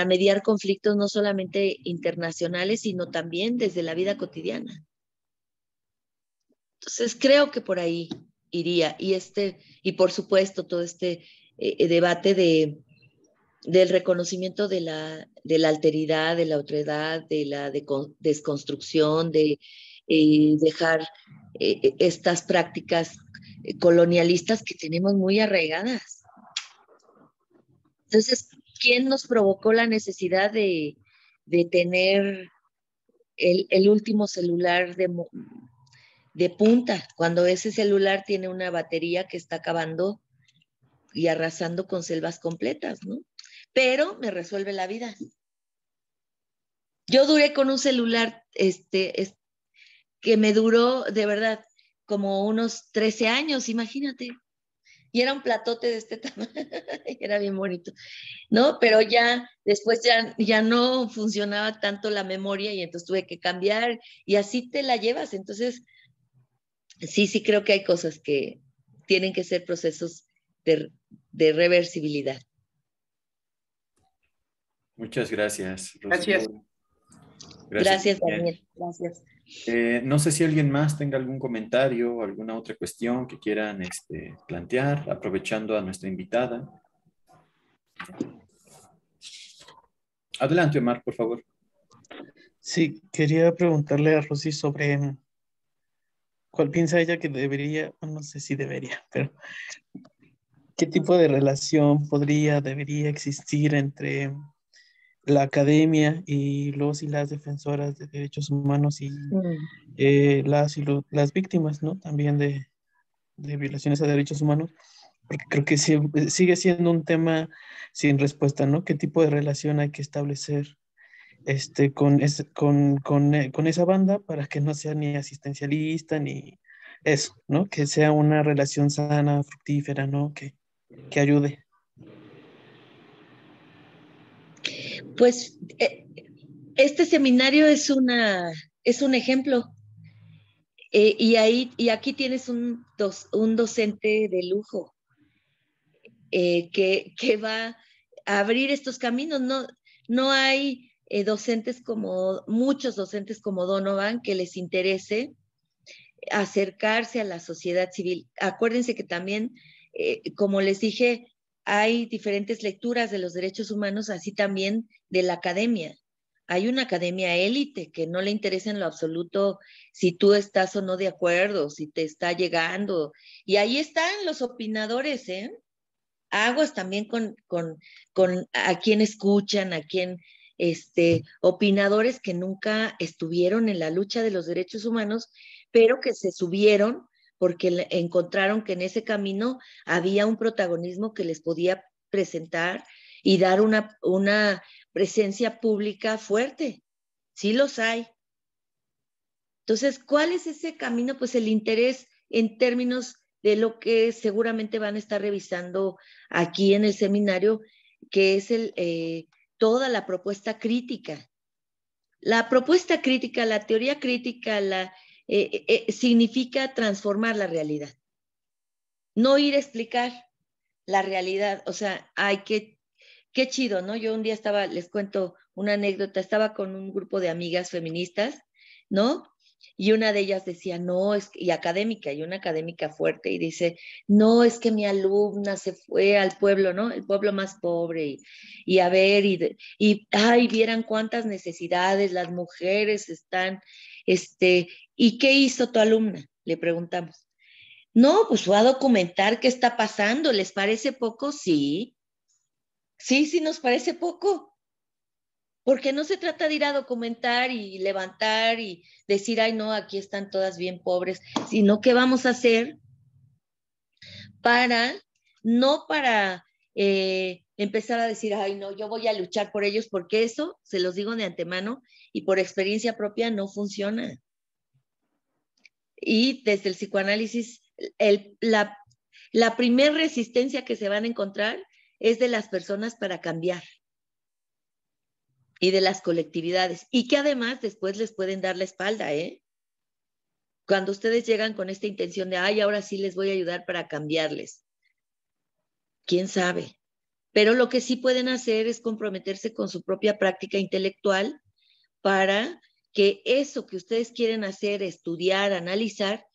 mediar conflictos no solamente internacionales, sino también desde la vida cotidiana. Entonces creo que por ahí iría. Y por supuesto todo este debate del reconocimiento de la alteridad, de la otredad, de la desconstrucción, de dejar estas prácticas colonialistas que tenemos muy arraigadas. Entonces, ¿quién nos provocó la necesidad de tener el último celular de punta, cuando ese celular tiene una batería que está acabando y arrasando con selvas completas, ¿no? Pero me resuelve la vida. Yo duré con un celular que me duró, de verdad, como unos 13 años, imagínate. Y era un platote de este tamaño, era bien bonito, ¿no? Pero ya después ya no funcionaba tanto la memoria, y entonces tuve que cambiar, y así te la llevas. Entonces, sí creo que hay cosas que tienen que ser procesos de reversibilidad. Muchas gracias, Gracias. Rocío. Gracias, Daniel. Gracias. No sé si alguien más tenga algún comentario o alguna otra cuestión que quieran plantear, aprovechando a nuestra invitada. Adelante, Omar, por favor. Sí, quería preguntarle a Rosy sobre cuál piensa ella que debería, no sé si debería, pero qué tipo de relación debería existir entre la academia y los y las defensoras de derechos humanos y las víctimas, ¿no? También de violaciones a derechos humanos, porque creo que sigue siendo un tema sin respuesta, ¿no? ¿Qué tipo de relación hay que establecer con esa banda para que no sea ni asistencialista ni eso, ¿no? Que sea una relación sana, fructífera, ¿no? Que ayude. Pues este seminario es un ejemplo. Y aquí tienes un docente de lujo que va a abrir estos caminos. No hay muchos docentes como Donovan que les interese acercarse a la sociedad civil. Acuérdense que también, como les dije, hay diferentes lecturas de los derechos humanos, así también de la academia. Hay una academia élite que no le interesa en lo absoluto si tú estás o no de acuerdo, si te está llegando. Y ahí están los opinadores, ¿eh? Aguas también con a quien escuchan, a quien, opinadores que nunca estuvieron en la lucha de los derechos humanos, pero que se subieron porque encontraron que en ese camino había un protagonismo que les podía presentar y dar una presencia pública fuerte. Sí los hay. Entonces, ¿cuál es ese camino? Pues el interés en términos de lo que seguramente van a estar revisando aquí en el seminario, que es toda la propuesta crítica. La propuesta crítica, la teoría crítica, significa transformar la realidad. No ir a explicar la realidad. O sea, qué chido, ¿no? Yo un día les cuento una anécdota, estaba con un grupo de amigas feministas, ¿no? Y una de ellas decía, no, y académica, y una académica fuerte, y dice, no, es que mi alumna se fue al pueblo, ¿no? El pueblo más pobre, y a ver, ay, vieran cuántas necesidades las mujeres están, ¿y qué hizo tu alumna? Le preguntamos. No, pues fue a documentar qué está pasando, ¿les parece poco? Sí. Sí nos parece poco, porque no se trata de ir a documentar y levantar y decir, ay, no, aquí están todas bien pobres, sino qué vamos a hacer no para empezar a decir, ay, no, yo voy a luchar por ellos, porque eso, se los digo de antemano y por experiencia propia, no funciona. Y desde el psicoanálisis, la primer resistencia que se van a encontrar es de las personas para cambiar y de las colectividades, y que además después les pueden dar la espalda, ¿eh? Cuando ustedes llegan con esta intención de, ay, ahora sí les voy a ayudar para cambiarles. ¿Quién sabe? Pero lo que sí pueden hacer es comprometerse con su propia práctica intelectual para que eso que ustedes quieren hacer, estudiar, analizar,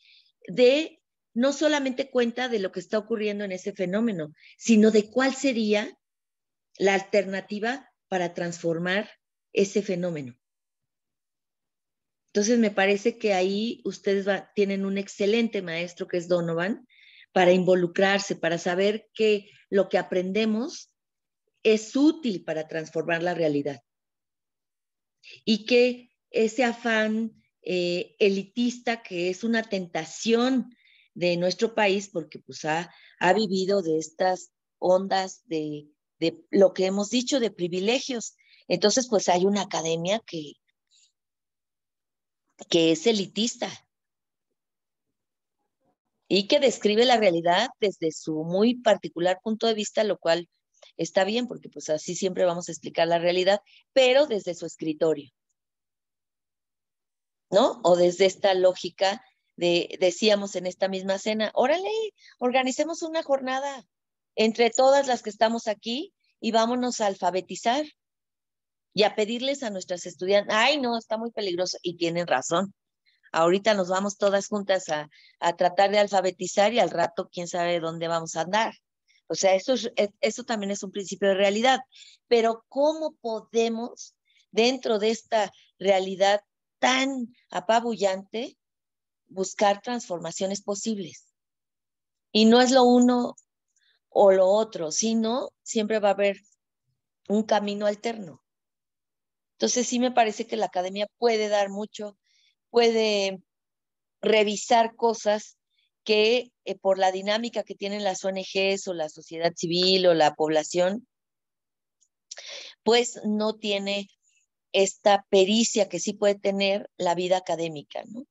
dé no solamente cuenta de lo que está ocurriendo en ese fenómeno, sino de cuál sería la alternativa para transformar ese fenómeno. Entonces me parece que ahí ustedes tienen un excelente maestro que es Donovan para involucrarse, para saber que lo que aprendemos es útil para transformar la realidad y que ese afán elitista que es una tentación de nuestro país porque pues ha vivido de estas ondas de lo que hemos dicho de privilegios. Entonces pues hay una academia que es elitista y que describe la realidad desde su muy particular punto de vista, lo cual está bien, porque pues así siempre vamos a explicar la realidad, pero desde su escritorio, ¿no? O desde esta lógica decíamos en esta misma cena, órale, organicemos una jornada entre todas las que estamos aquí y vámonos a alfabetizar y a pedirles a nuestras estudiantes, ay, no, está muy peligroso, y tienen razón. Ahorita nos vamos todas juntas a tratar de alfabetizar y al rato quién sabe dónde vamos a andar. O sea, eso también es un principio de realidad. Pero ¿cómo podemos, dentro de esta realidad tan apabullante, buscar transformaciones posibles? Y no es lo uno o lo otro, sino siempre va a haber un camino alterno. Entonces sí me parece que la academia puede dar mucho, puede revisar cosas que por la dinámica que tienen las ONGs o la sociedad civil o la población, pues no tiene esta pericia que sí puede tener la vida académica, ¿no?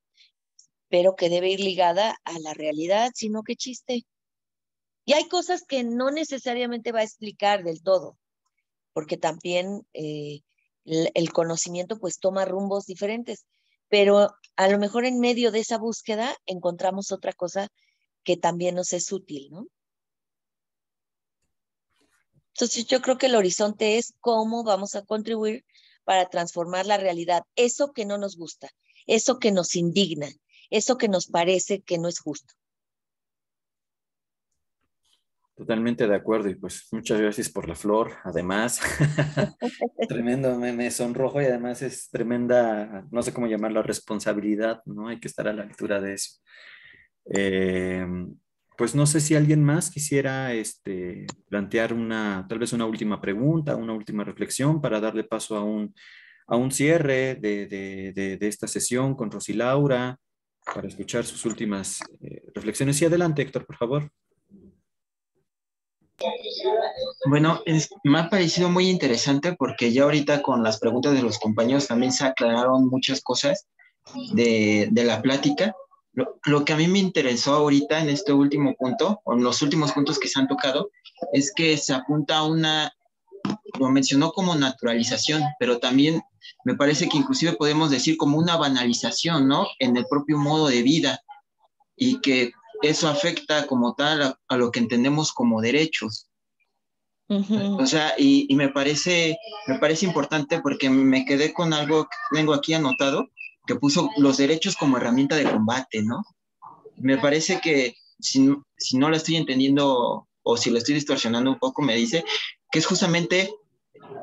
Pero que debe ir ligada a la realidad, sino qué chiste. Y hay cosas que no necesariamente va a explicar del todo, porque también el conocimiento pues toma rumbos diferentes, pero a lo mejor en medio de esa búsqueda encontramos otra cosa que también nos es útil, ¿no? Entonces yo creo que el horizonte es cómo vamos a contribuir para transformar la realidad, eso que no nos gusta, eso que nos indigna, eso que nos parece que no es justo. Totalmente de acuerdo y pues muchas gracias por la flor. Además, tremendo, me sonrojo y además es tremenda, no sé cómo llamarla, responsabilidad, ¿no? Hay que estar a la altura de eso. Eh, pues no sé si alguien más quisiera plantear tal vez una última pregunta, una última reflexión para darle paso a un cierre de esta sesión con Rosy Laura, para escuchar sus últimas reflexiones. Y adelante, Héctor, por favor. Bueno, me ha parecido muy interesante porque ya ahorita con las preguntas de los compañeros también se aclararon muchas cosas de la plática. Lo que a mí me interesó ahorita en este último punto, o en los últimos puntos que se han tocado, es que se apunta a una, lo mencionó como naturalización, pero también me parece que inclusive podemos decir como una banalización, ¿no? En el propio modo de vida y que eso afecta como tal a lo que entendemos como derechos. O sea, y me parece importante porque me quedé con algo que tengo aquí anotado, que puso los derechos como herramienta de combate, ¿no? Me parece que si no lo estoy entendiendo o si lo estoy distorsionando un poco, me dice que es justamente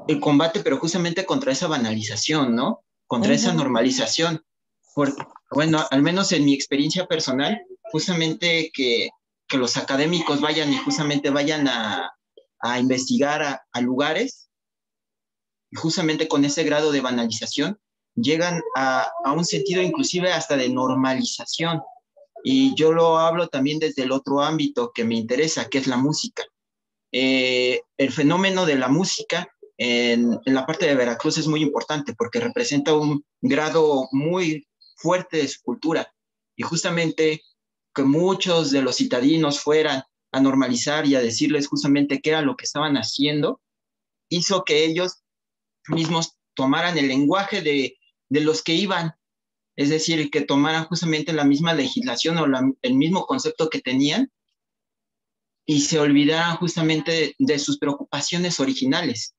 el combate, pero justamente contra esa banalización, ¿no? Contra esa normalización. Porque, bueno, al menos en mi experiencia personal, justamente que los académicos vayan y justamente vayan a investigar a lugares, y justamente con ese grado de banalización, llegan a un sentido inclusive hasta de normalización. Y yo lo hablo también desde el otro ámbito que me interesa, que es la música. El fenómeno de la música en la parte de Veracruz es muy importante porque representa un grado muy fuerte de su cultura. Y justamente que muchos de los citadinos fueran a normalizar y a decirles justamente qué era lo que estaban haciendo, hizo que ellos mismos tomaran el lenguaje de los que iban, es decir, que tomaran justamente la misma legislación o el mismo concepto que tenían y se olvidaran justamente de sus preocupaciones originales.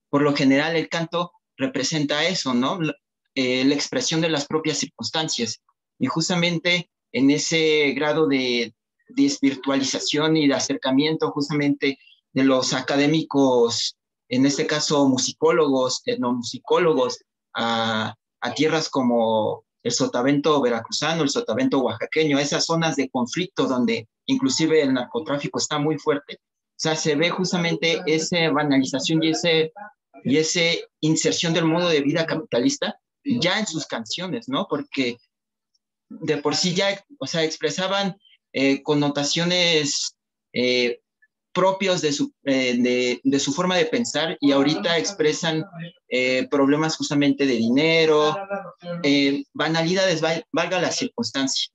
Por lo general, el canto representa eso, ¿no? La expresión de las propias circunstancias. Y justamente en ese grado de desvirtualización y de acercamiento justamente de los académicos, en este caso musicólogos, etnomusicólogos, a tierras como el sotavento veracruzano, el sotavento oaxaqueño, esas zonas de conflicto donde inclusive el narcotráfico está muy fuerte. O sea, se ve justamente esa banalización y esa inserción del modo de vida capitalista ya en sus canciones, ¿no? Porque de por sí ya, o sea, expresaban connotaciones propios de su forma de pensar y ahorita expresan problemas justamente de dinero, banalidades, valga la circunstancia.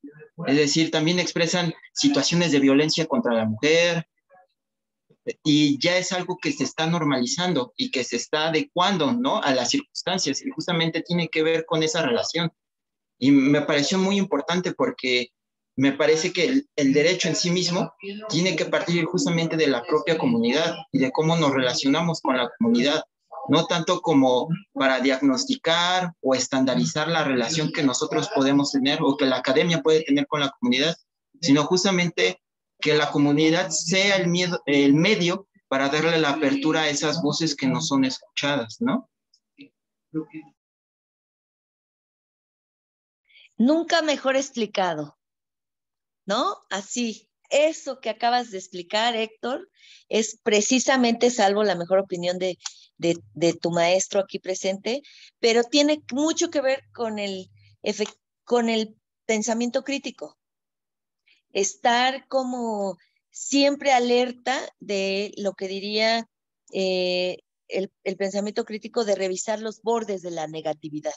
Es decir, también expresan situaciones de violencia contra la mujer y ya es algo que se está normalizando y que se está adecuando, ¿no? A las circunstancias y justamente tiene que ver con esa relación. Y me pareció muy importante porque me parece que el derecho en sí mismo tiene que partir justamente de la propia comunidad y de cómo nos relacionamos con la comunidad, no tanto como para diagnosticar o estandarizar la relación que nosotros podemos tener o que la academia puede tener con la comunidad, sino justamente que la comunidad sea el medio para darle la apertura a esas voces que no son escuchadas, ¿no? Nunca mejor explicado, ¿no? Así, eso que acabas de explicar, Héctor, es precisamente, salvo la mejor opinión de tu maestro aquí presente, pero tiene mucho que ver con el pensamiento crítico. Estar como siempre alerta de lo que diría el pensamiento crítico, de revisar los bordes de la negatividad,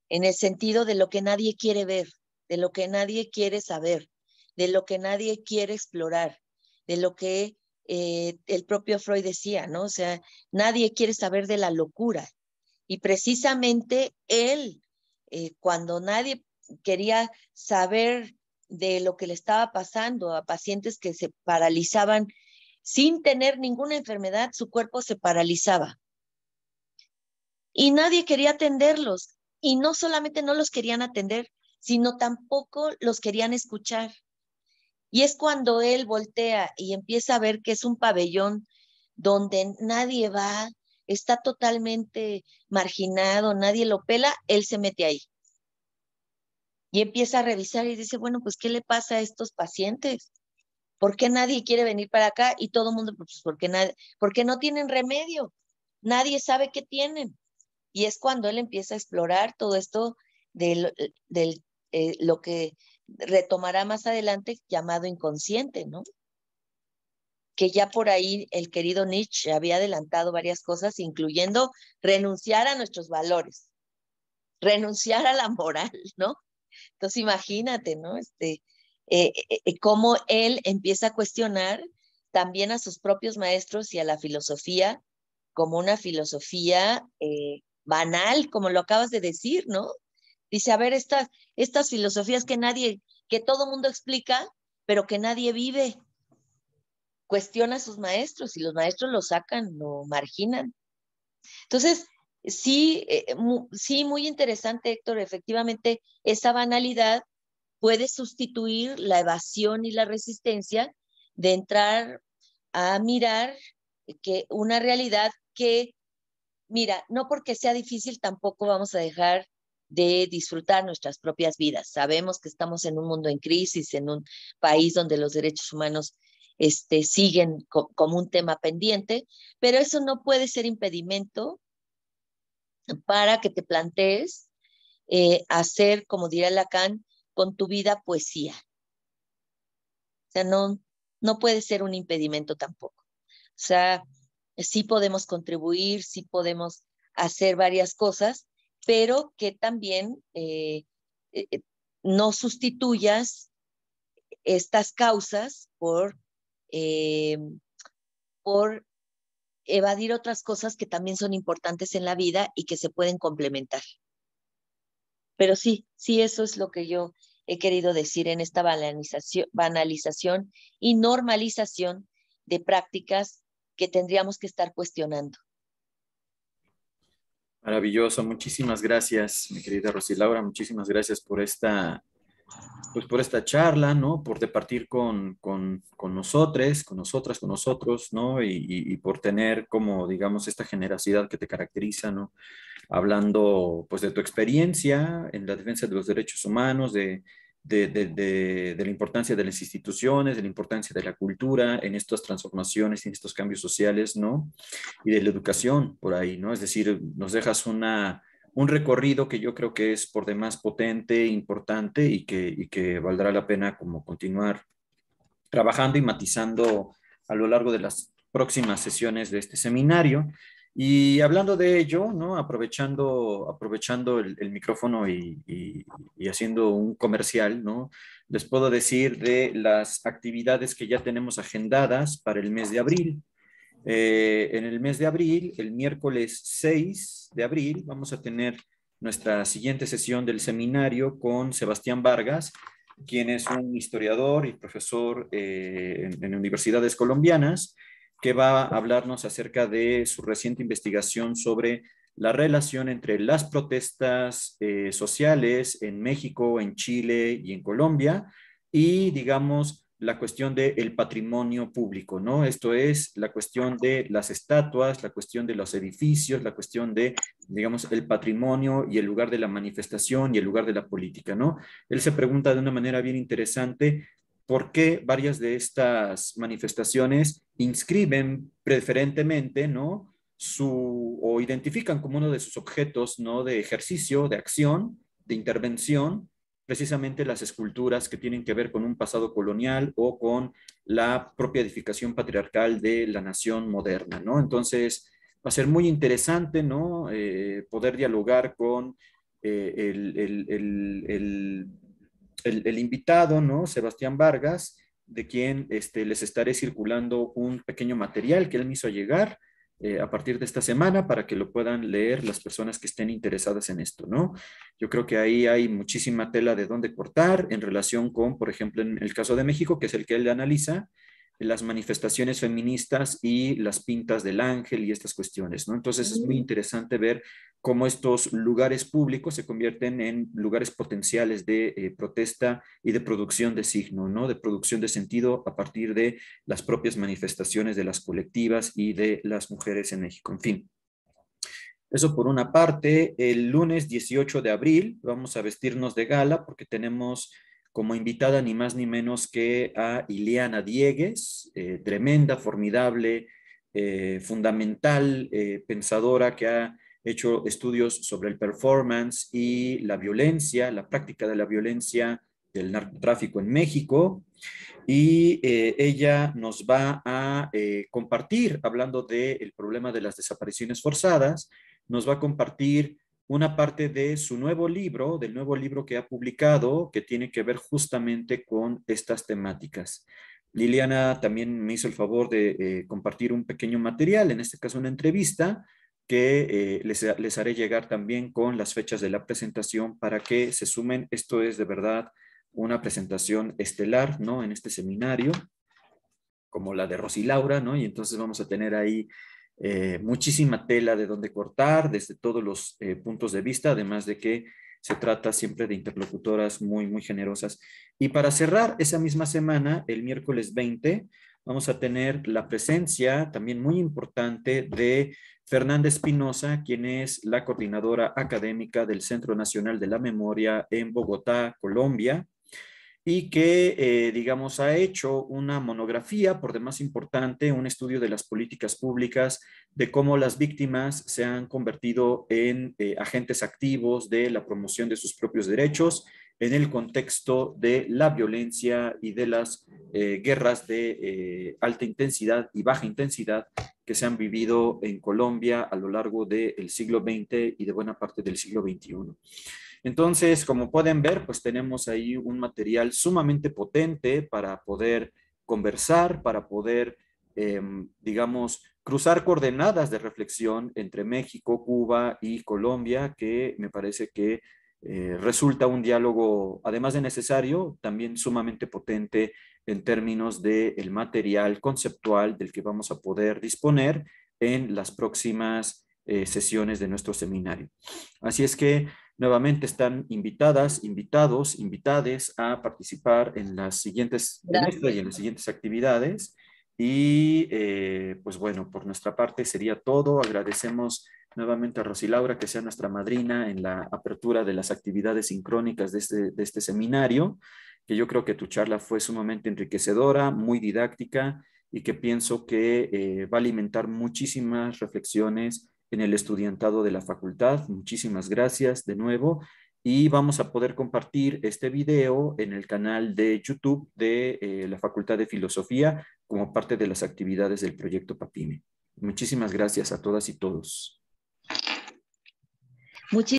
en el sentido de lo que nadie quiere ver, de lo que nadie quiere saber, de lo que nadie quiere explorar, de lo que el propio Freud decía, ¿no? O sea, nadie quiere saber de la locura. Y precisamente él, cuando nadie quería saber de lo que le estaba pasando a pacientes que se paralizaban sin tener ninguna enfermedad, su cuerpo se paralizaba. Y nadie quería atenderlos. Y no solamente no los querían atender, sino tampoco los querían escuchar. Y es cuando él voltea y empieza a ver que es un pabellón donde nadie va, está totalmente marginado, nadie lo pela, él se mete ahí. Y empieza a revisar y dice, bueno, pues, ¿qué le pasa a estos pacientes? ¿Por qué nadie quiere venir para acá? Y todo el mundo, pues, porque no tienen remedio. Nadie sabe qué tienen. Y es cuando él empieza a explorar todo esto de lo que retomará más adelante llamado inconsciente, ¿no? Que ya por ahí el querido Nietzsche había adelantado varias cosas, incluyendo renunciar a nuestros valores, renunciar a la moral, ¿no? Entonces imagínate, ¿no? Cómo él empieza a cuestionar también a sus propios maestros y a la filosofía como una filosofía banal, como lo acabas de decir, ¿no? Dice, a ver, estas filosofías que todo mundo explica, pero que nadie vive. Cuestiona a sus maestros y los maestros lo sacan, lo marginan. Entonces, sí, sí, muy interesante, Héctor. Efectivamente, esa banalidad puede sustituir la evasión y la resistencia de entrar a mirar que una realidad que, mira, no porque sea difícil tampoco vamos a dejar de disfrutar nuestras propias vidas. Sabemos que estamos en un mundo en crisis, en un país donde los derechos humanos siguen como un tema pendiente, pero eso no puede ser impedimento para que te plantees hacer, como diría Lacan, con tu vida poesía. O sea, no puede ser un impedimento tampoco. O sea, sí podemos contribuir, sí podemos hacer varias cosas, pero que también no sustituyas estas causas eh, por evadir otras cosas que también son importantes en la vida y que se pueden complementar. Pero sí, eso es lo que yo he querido decir en esta banalización y normalización de prácticas que tendríamos que estar cuestionando. Maravilloso, muchísimas gracias, mi querida Rosy Laura, muchísimas gracias por esta charla, ¿no? Por departir con nosotros, con nosotras, con nosotros, ¿no? Y por tener como, digamos, esta generosidad que te caracteriza, ¿no? Hablando, pues, de tu experiencia en la defensa de los derechos humanos, de la importancia de las instituciones, de la importancia de la cultura en estas transformaciones, en estos cambios sociales, ¿no? Y de la educación por ahí, ¿no? Es decir, nos dejas un recorrido que yo creo que es por demás potente, importante y que valdrá la pena como continuar trabajando y matizando a lo largo de las próximas sesiones de este seminario. Y hablando de ello, ¿no? Aprovechando el micrófono y haciendo un comercial, ¿no? Les puedo decir de las actividades que ya tenemos agendadas para el mes de abril. En el mes de abril, el miércoles 6 de abril, vamos a tener nuestra siguiente sesión del seminario con Sebastián Vargas, quien es un historiador y profesor en universidades colombianas, que va a hablarnos acerca de su reciente investigación sobre la relación entre las protestas sociales en México, en Chile y en Colombia, y, digamos, la cuestión del patrimonio público, ¿no? Esto es la cuestión de las estatuas, la cuestión de los edificios, la cuestión de, digamos, el patrimonio y el lugar de la manifestación y el lugar de la política, ¿no? Él se pregunta de una manera bien interesante por qué varias de estas manifestaciones inscriben preferentemente, ¿no? O identifican como uno de sus objetos, ¿no? De ejercicio, de acción, de intervención, precisamente las esculturas que tienen que ver con un pasado colonial o con la propia edificación patriarcal de la nación moderna, ¿no? Entonces, va a ser muy interesante, ¿no? Poder dialogar con el invitado, ¿no? Sebastián Vargas, de quien les estaré circulando un pequeño material que él me hizo llegar a partir de esta semana para que lo puedan leer las personas que estén interesadas en esto, ¿no? Yo creo que ahí hay muchísima tela de dónde cortar en relación con, por ejemplo, en el caso de México, que es el que él analiza, las manifestaciones feministas y las pintas del ángel y estas cuestiones, ¿no? Entonces es muy interesante ver cómo estos lugares públicos se convierten en lugares potenciales de protesta y de producción de signo, ¿no? De producción de sentido a partir de las propias manifestaciones de las colectivas y de las mujeres en México. En fin, eso por una parte. El lunes 18 de abril vamos a vestirnos de gala porque tenemos como invitada ni más ni menos que a Ileana Diegues, tremenda, formidable, fundamental, pensadora que ha hecho estudios sobre el performance y la violencia, la práctica de la violencia del narcotráfico en México. Y ella nos va a compartir, hablando del problema de las desapariciones forzadas, nos va a compartir una parte de su nuevo libro, del nuevo libro que ha publicado, que tiene que ver justamente con estas temáticas. Liliana también me hizo el favor de compartir un pequeño material, en este caso una entrevista, que les haré llegar también con las fechas de la presentación para que se sumen. Esto es de verdad una presentación estelar, ¿no? En este seminario, como la de Rosy Laura, ¿no? Y entonces vamos a tener ahí muchísima tela de donde cortar desde todos los puntos de vista, además de que se trata siempre de interlocutoras muy, muy generosas. Y para cerrar esa misma semana, el miércoles 20, vamos a tener la presencia también muy importante de Fernanda Espinosa, quien es la coordinadora académica del Centro Nacional de la Memoria en Bogotá, Colombia, y que, digamos, ha hecho una monografía, por demás importante, un estudio de las políticas públicas, de cómo las víctimas se han convertido en agentes activos de la promoción de sus propios derechos en el contexto de la violencia y de las guerras de alta intensidad y baja intensidad que se han vivido en Colombia a lo largo del siglo XX y de buena parte del siglo XXI. Entonces, como pueden ver, pues tenemos ahí un material sumamente potente para poder conversar, para poder, digamos, cruzar coordenadas de reflexión entre México, Cuba y Colombia, que me parece que resulta un diálogo, además de necesario, también sumamente potente en términos del material conceptual del que vamos a poder disponer en las próximas sesiones de nuestro seminario. Así es que nuevamente están invitadas, invitados, invitades a participar en las siguientes, en esta y en las siguientes actividades. Y pues bueno, por nuestra parte sería todo. Agradecemos nuevamente a Rosy Laura que sea nuestra madrina en la apertura de las actividades sincrónicas de este seminario, que yo creo que tu charla fue sumamente enriquecedora, muy didáctica y que pienso que va a alimentar muchísimas reflexiones en el estudiantado de la facultad. Muchísimas gracias de nuevo y vamos a poder compartir este video en el canal de YouTube de la Facultad de Filosofía como parte de las actividades del proyecto PAPIME. Muchísimas gracias a todas y todos.